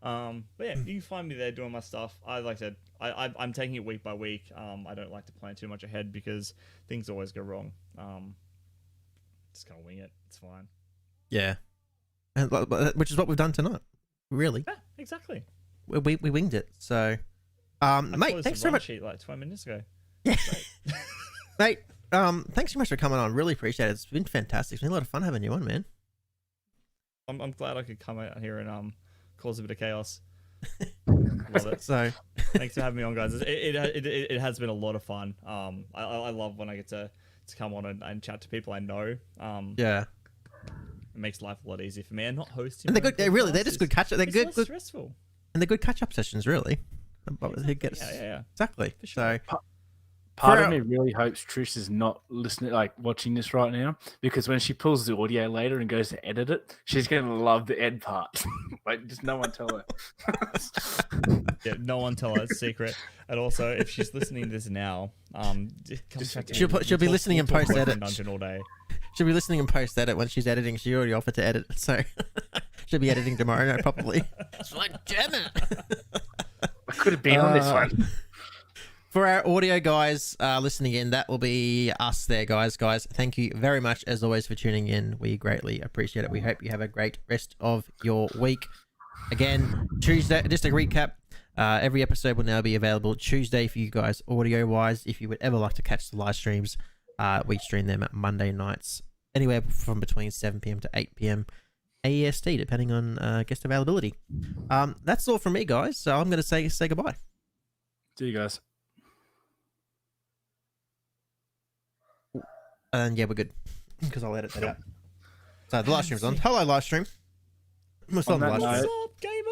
But yeah, you can find me there doing my stuff. Like I said, I'm taking it week by week. I don't like to plan too much ahead because things always go wrong. Just gotta wing it. It's fine. Yeah, and which is what we've done tonight. Really. Yeah, exactly. We winged it. So, mate, thanks so much. Sheet like 20 minutes ago. Yeah, mate. Thanks so much for coming on. Really appreciate it. It's been fantastic. It's been a lot of fun having you on, man. I'm glad I could come out here and cause a bit of chaos. Love it. So, thanks for having me on, guys. It has been a lot of fun. I love when I get to come on and chat to people I know. Yeah. It makes life a lot easier for me, and not hosting. And they're good. They're just good catch up. They're good. Stressful. And they're good catch up sessions, really. Exactly. Yeah. Exactly. For sure. So. Part of me really hopes Trish is not listening, like watching this right now, because when she pulls the audio later and goes to edit it, she's going to love the ed part. Like, just no one tell her. Yeah, no one tell her. It's secret. And also, if she's listening to this now, she'll be listening in post edit. Dungeon all day. She'll be listening in post edit when she's editing. She already offered to edit, so she'll be editing tomorrow. No, probably. It's like, damn it. I could have been on this one. For our audio guys listening in, that will be us there, guys. Guys, thank you very much, as always, for tuning in. We greatly appreciate it. We hope you have a great rest of your week. Again, Tuesday, just a recap, every episode will now be available Tuesday for you guys, audio-wise. If you would ever like to catch the live streams, we stream them at Monday nights, anywhere from between 7 p.m. to 8 p.m. AEST, depending on guest availability. That's all from me, guys. So I'm going to say goodbye. See you guys. And yeah, we're good because I'll edit that out. So the live stream's on. Hello, live stream.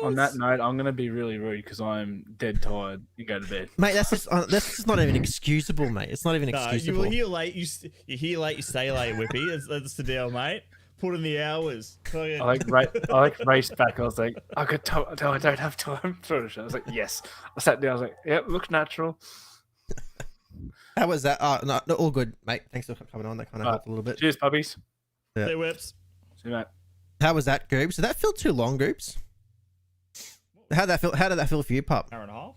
On that note, I'm going to be really rude because I'm dead tired. You go to bed, mate. That's just not even excusable, mate. It's not even excusable. You're late. You hear late. You stay late, Whippy. That's the deal, mate. Put in the hours. I raced back. I was like, I don't have time. I was like, yes. I sat down. I was like, yep, looks natural. How was that? No, all good, mate. Thanks for coming on. That kind of helped a little bit. Cheers, puppies. Yeah. Hey, Whips. See you, mate. How was that, Goobs? Did that feel too long, Goobs? How did that feel for you, pup? Hour and a half.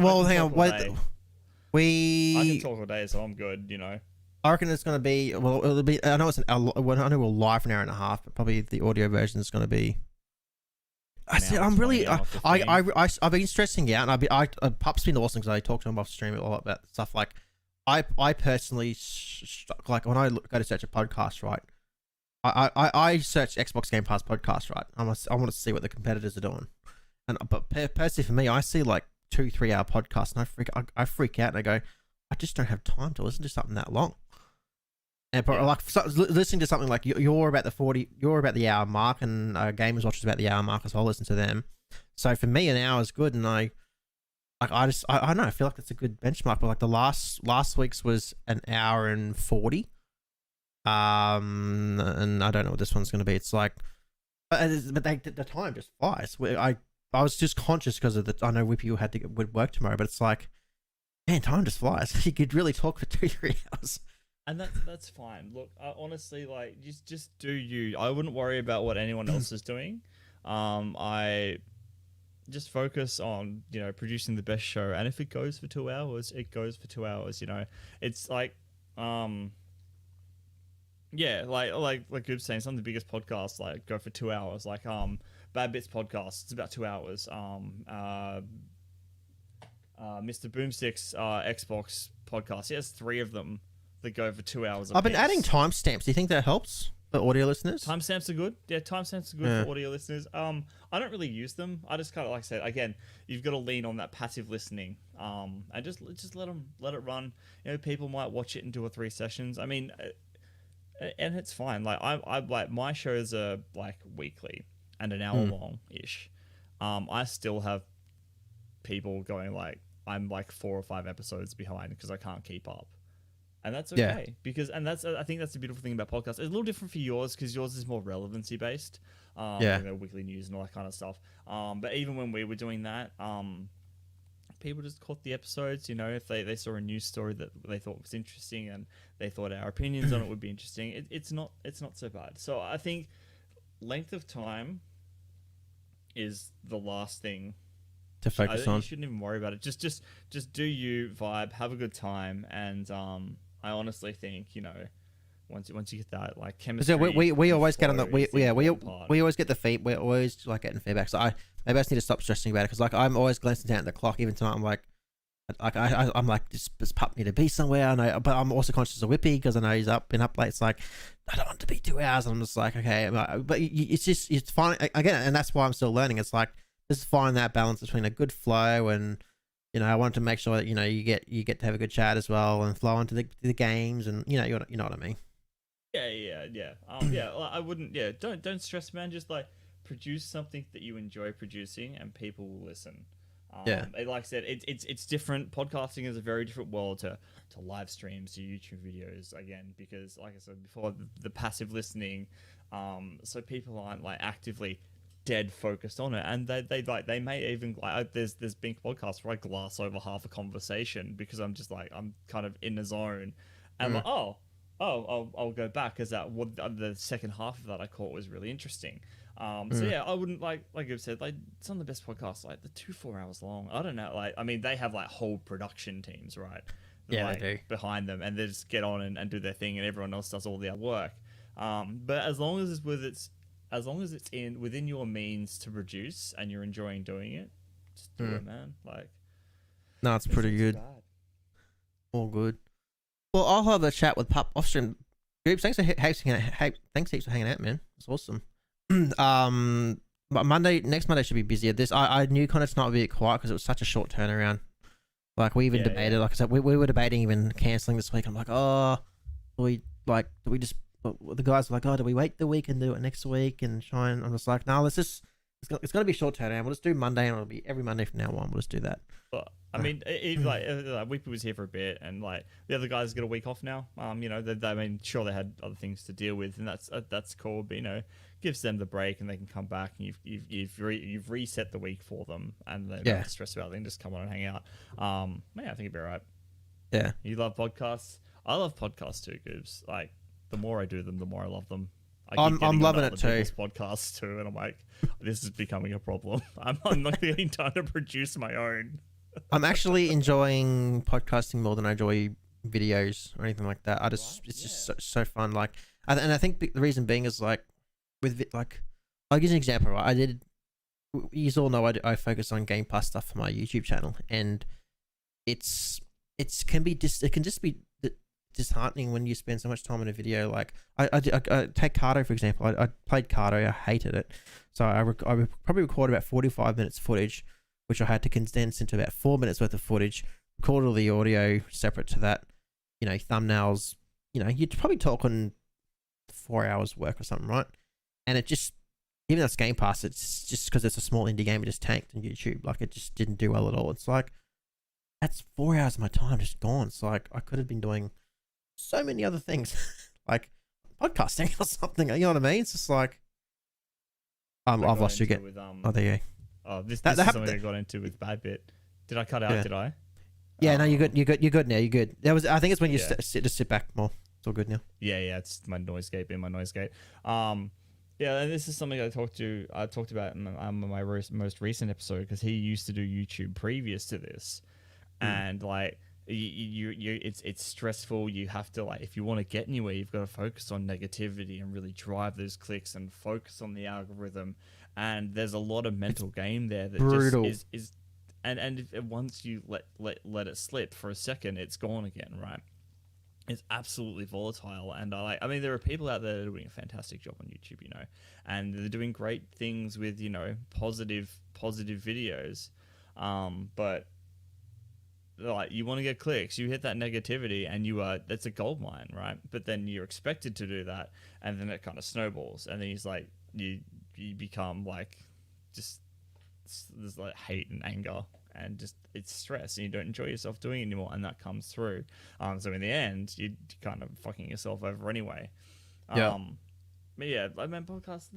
Well, hang on. Wait, I can talk all day, so I'm good. You know. I reckon it's going to be. Well, it'll be. I know I know we're live for an hour and a half, but probably the audio version is going to be. I've been stressing out, and Pup's been awesome because I talked to him off stream a lot about stuff. Like, I personally like when I go to search a podcast, right? I search Xbox Game Pass podcast, right? I want to see what the competitors are doing, but personally for me, I see like 2-3 hour podcasts, and I freak out, and I go, I just don't have time to listen to something that long. And like listening to something like you're about the hour mark, and Gamers Watch is about the hour mark as well. Listen to them. So for me, an hour is good, and I don't know. I feel like it's a good benchmark. But like the last week's was an hour and 40. And I don't know what this one's going to be. It's like, but the time just flies. I was just conscious because of I know Whippy would work tomorrow, but it's like, man, time just flies. You could really talk for 2-3 hours. And that's fine. Look, honestly, like just do you. I wouldn't worry about what anyone else is doing. I just focus on producing the best show, and if it goes for 2 hours, it goes for 2 hours. It's like yeah, like Goob's saying, some of the biggest podcasts like go for 2 hours. Like Bad Bits podcast, it's about 2 hours. Mr. Boomstick's Xbox podcast, he has 3 of them that go for 2 hours. I've been adding timestamps. Do you think that helps for audio listeners? Timestamps are good. Yeah, timestamps are good for audio listeners. I don't really use them. I just kind of, like I said, again, you've got to lean on that passive listening. And just let it run. People might watch it in 2 or 3 sessions. I mean, and it's fine. Like I like my shows are like weekly and an hour long ish. I still have people going like I'm like 4 or 5 episodes behind because I can't keep up. And that's okay I think that's the beautiful thing about podcasts. It's a little different for yours because yours is more relevancy based, weekly news and all that kind of stuff. But even when we were doing that, people just caught the episodes. If they saw a news story that they thought was interesting and they thought our opinions on it would be interesting, it's not so bad. So I think length of time is the last thing to focus on. You shouldn't even worry about it. Just do you, vibe, have a good time, and I honestly think, you know, once you get that like chemistry. So we always get on the we always get the feed. We're always like getting feedback. So maybe I just need to stop stressing about it, because like I'm always glancing down at the clock. Even tonight, I'm like I'm like, this pup need to be somewhere. I know, but I'm also conscious of Whippy, because I know he's been up late. It's like, I don't want to be 2 hours. I'm just like, okay, but it's fine again, and that's why I'm still learning. It's like just find that balance between a good flow and, you know, I want to make sure that, you know, you get to have a good chat as well and flow into the games, and you know what I mean. Yeah. I wouldn't. Yeah, don't stress, man. Just like produce something that you enjoy producing, and people will listen. Like I said, it's different. Podcasting is a very different world to live streams, to YouTube videos, again, because like I said before, the passive listening, so people aren't like actively dead focused on it, and they may even like, there's been podcasts where I glass over half a conversation because I'm just like, I'm kind of in the zone, and like, I'll go back, because the second half of that I caught was really interesting. So yeah, I wouldn't like I've said, like some of the best podcasts, like they're 2-4 hours long. I don't know, like, I mean, they have like whole production teams, right? Yeah, like, they do. Behind them, and they just get on and do their thing, and everyone else does all the other work. But as long as it's within your means to produce, and you're enjoying doing it, just do it, man. Like, no, it's pretty good. All good. Well, I'll have a chat with Pup off stream. Groups, thanks heaps for hanging out, man. It's awesome. But next Monday should be busier. I knew kind of tonight would be quiet because it was such a short turnaround. Like we even debated, like I said, we were debating even cancelling this week. I'm like, do we just? The guys were like, do we wait the week and do it next week and try and? I'm just like, no, it's going to be a short turnaround. We'll just do Monday, and it'll be every Monday from now on. We'll just do that. But I mean, like Whippy was here for a bit, and like the other guys get a week off now. You know, I mean, sure, they had other things to deal with, and that's cool. But you know, gives them the break, and they can come back, and you've reset the week for them, and they don't stress about it. They can just come on and hang out. I think it'd be alright. Yeah, you love podcasts. I love podcasts too, Goobs. Like, the more I do them, the more I love them. I'm loving it too. Podcasts too, and I'm like, this is becoming a problem. I'm not getting time to produce my own. I'm actually enjoying podcasting more than I enjoy videos or anything like that. It's just so fun. Like, and I think the reason being is like, I'll give you an example. Right? You all know I focus on Game Pass stuff for my YouTube channel, and it can just be disheartening when you spend so much time on a video. Like I take Cardo for example. I played Cardo. I hated it, so I probably recorded about 45 minutes footage, which I had to condense into about 4 minutes worth of footage. Record all the audio separate to that. You know, thumbnails. You know, you'd probably talk on 4 hours work or something, right? And it just, even though it's Game Pass, it's just because it's a small indie game, it just tanked on YouTube. Like, it just didn't do well at all. It's like, that's 4 hours of my time just gone. It's like, I could have been doing so many other things, like podcasting or something. You know what I mean? It's just like, I've lost you again. There you go. This is something I got into with Bad Bit. Did I cut out? Yeah. Did I? Yeah, no, you're good. You're good now. You're good. I think it's when you just sit back more. It's all good now. Yeah, it's my noise gate. Yeah, and this is something I talked about in my most recent episode, because he used to do YouTube previous to this, and like it's stressful. You have to, like, if you want to get anywhere, you've got to focus on negativity and really drive those clicks and focus on the algorithm. And there's a lot of mental game there that brutal. Just is and once you let it slip for a second, it's gone again, right? It's absolutely volatile, and I mean, there are people out there that are doing a fantastic job on YouTube, you know, and they're doing great things with, you know, positive videos, but like, you want to get clicks, you hit that negativity, and that's a gold mine, right? But then you're expected to do that, and then it kind of snowballs, and then he's like, you become like, just there's like hate and anger, and just it's stress, and you don't enjoy yourself doing it anymore, and that comes through. So in the end, you're kind of fucking yourself over anyway. Yeah. But yeah, I mean, podcasts,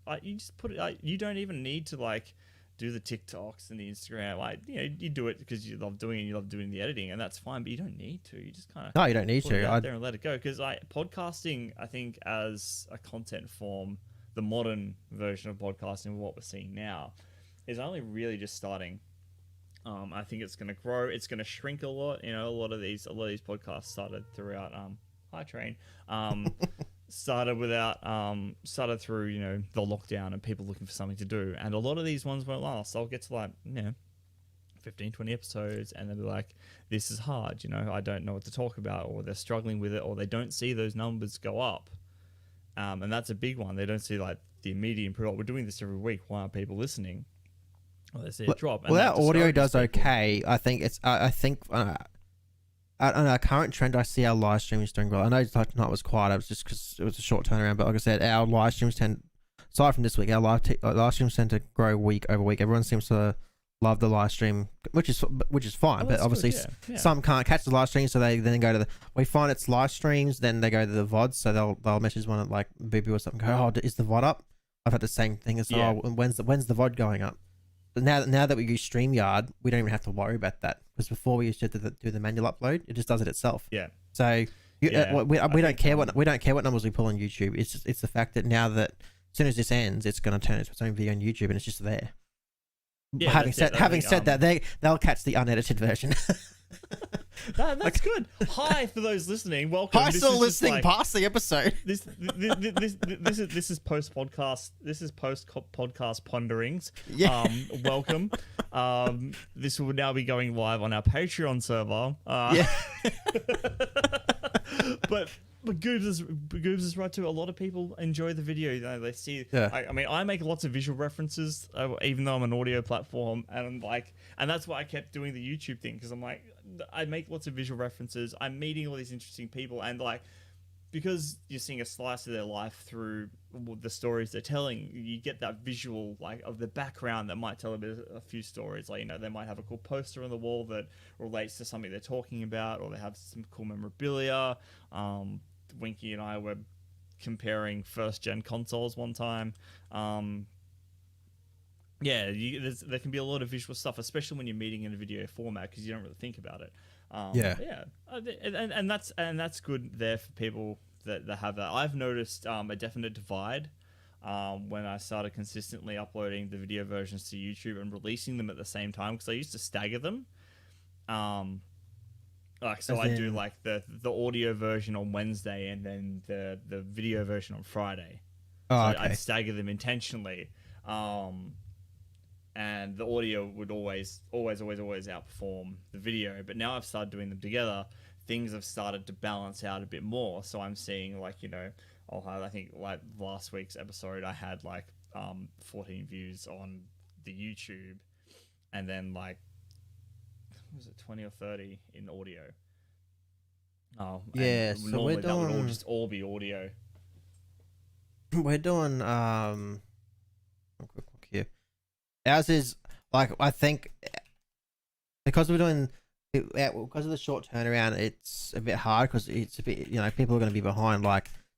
like, you just put it, like, you don't even need to like do the TikToks and the Instagram. Like, you know, you do it because you love doing it, and you love doing the editing, and that's fine. But you don't need to. You just kind of you don't need to. It out there and let it go. Because like podcasting, I think, as a content form, the modern version of podcasting, what we're seeing now, is only really just starting. I think it's going to grow. It's going to shrink a lot. A lot of these podcasts started throughout. Hi, Train. Started through the lockdown and people looking for something to do, and a lot of these ones won't last. I'll get to 15, 20 episodes, and they'll be like, this is hard. I don't know what to talk about, or they're struggling with it, or they don't see those numbers go up. And that's a big one. They don't see the immediate improvement. We're doing this every week. Why aren't people listening? Well, they see a drop. Well, our audio does okay. I think on our current trend, I see our live streams doing well. I know tonight was quiet. It was just because it was a short turnaround. But like I said, our live streams aside from this week, our live streams tend to grow week over week. Everyone seems to love the live stream, which is fine. But obviously, good, some can't catch the live stream, so they then go to we find it's live streams, then they go to the VODs. So they'll message one like Boo Boo or something. Go, oh, is the VOD up? I've had the same thing as oh, when's the VOD going up? But now that we use StreamYard, we don't even have to worry about that, because before we used to do the manual upload, it just does it itself. Yeah. So we don't care what numbers we pull on YouTube. It's the fact that now that as soon as this ends, it's going to turn into its own video on YouTube, and it's just there. Yeah, having said that, they'll catch the unedited version. That's good. Hi for those listening. Welcome. Hi, still listening past the episode. This is post podcast. This is post podcast ponderings. Yeah. Welcome. This will now be going live on our Patreon server. Yeah. But Goobs is right too. A lot of people enjoy the video. They see. Yeah. I make lots of visual references, even though I'm an audio platform, and that's why I kept doing the YouTube thing, because I'm like, I make lots of visual references. I'm meeting all these interesting people, and because you're seeing a slice of their life through the stories they're telling, you get that visual of the background that might tell a few stories. They might have a cool poster on the wall that relates to something they're talking about, or they have some cool memorabilia. Winky and I were comparing first-gen consoles one time. There can be a lot of visual stuff, especially when you're meeting in a video format, because you don't really think about it. And that's good there for people that have that. I've noticed a definite divide when I started consistently uploading the video versions to YouTube and releasing them at the same time, because I used to stagger them. I do the audio version on Wednesday and then the video version on Friday. I'd stagger them intentionally. And the audio would always outperform the video. But now I've started doing them together. Things have started to balance out a bit more. So I'm seeing I'll have, I think last week's episode, I had 14 views on the YouTube, and then was it 20 or 30 in audio? Yeah, so normally that would all be audio. We're doing a quick look here. Ours is I think because we're doing because of the short turnaround, it's a bit hard, because it's a bit people are going to be behind.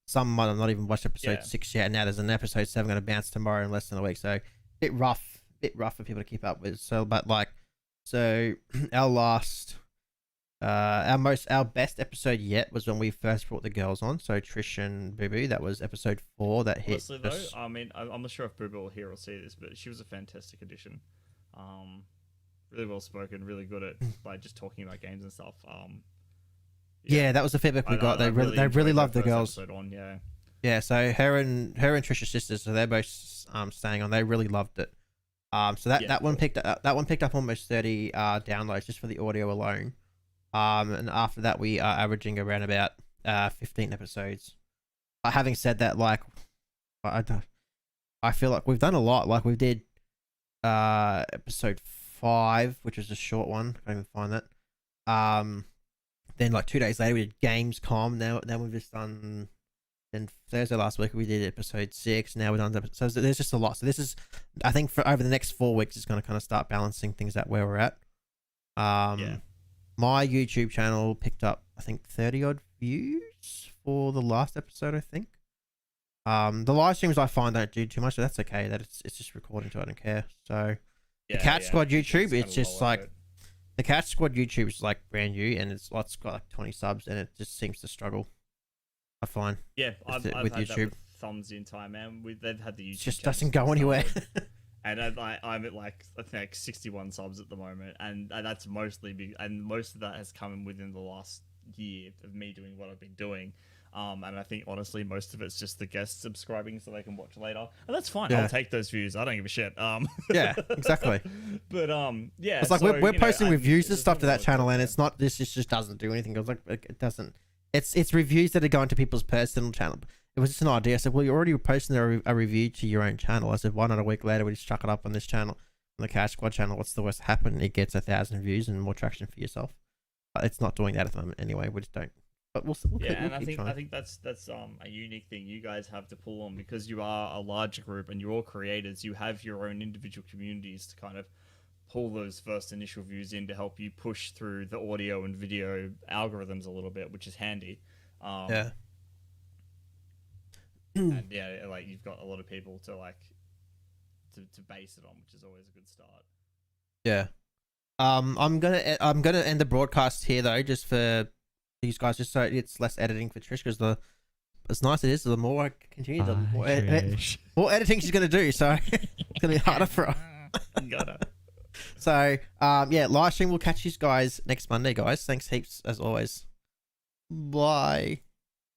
Some might have not even watched episode 6 yet, and now there's an episode 7 going to bounce tomorrow in less than a week, so bit rough for people to keep up with. So our last our best episode yet was when we first brought the girls on, so Trish and Boo Boo. That was episode 4 that hit. Honestly though, I'm not sure if Boo Boo will hear or see this, but she was a fantastic addition. Really well spoken, really good at just talking about games and stuff. Yeah, that was the feedback we got. They really loved the girls. Yeah, so her and Trish are sisters, so they're both staying on. They really loved it. So that one picked up almost 30 downloads just for the audio alone. And after that, we are averaging around about 15 episodes. Having said that, I feel like we've done a lot. We did episode 5, which was a short one. I can't even find that. Then 2 days later, we did Gamescom. Now we've just done. Then Thursday last week we did episode 6. Now we're done. So there's just a lot. So this is, I think, for over the next 4 weeks, it's going to kind of start balancing things out where we're at. My YouTube channel picked up, I think, 30 odd views for the last episode, I think. The live streams I find don't do too much, so that's okay. That it's just recording, so I don't care. So the Couch Squad YouTube, it's just the Couch Squad YouTube is brand new, and it's got 20 subs, and it just seems to struggle. I find I've with had YouTube. that thumbs the entire man. They've had the YouTube. It just channel doesn't go anywhere. And I'm at like I think 61 subs at the moment, and that's mostly and most of that has come in within the last year of me doing what I've been doing. And I think honestly most of it's just the guests subscribing so they can watch later, and that's fine. Yeah. I'll take those views. I don't give a shit. Yeah, exactly. But yeah, it's like so, we're posting reviews and stuff to that channel, and yeah. it's not this just doesn't do anything. It was like it doesn't. It's reviews that are going to people's personal channel. It was just an idea. I said, well, you're already posting a review to your own channel. I said, why not a week later we just chuck it up on this channel, on the Couch Squad channel? What's the worst happen? It gets 1,000 views and more traction for yourself. But it's not doing that at the moment anyway. We just don't. But we'll yeah, keep, and we'll I think trying. that's a unique thing you guys have to pull on, because you are a larger group and you're all creators. You have your own individual communities to kind of pull those first initial views in to help you push through the audio and video algorithms a little bit, which is handy. Yeah. And yeah, like you've got a lot of people to like to base it on, which is always a good start. Yeah. I'm gonna end the broadcast here though, just for these guys, just so it's less editing for Trish, because as nice it is, the more I continue, the more, more editing she's gonna do. So it's gonna be harder for her. Got it. So yeah, live stream. We'll catch you guys next Monday, guys. Thanks heaps as always. Bye.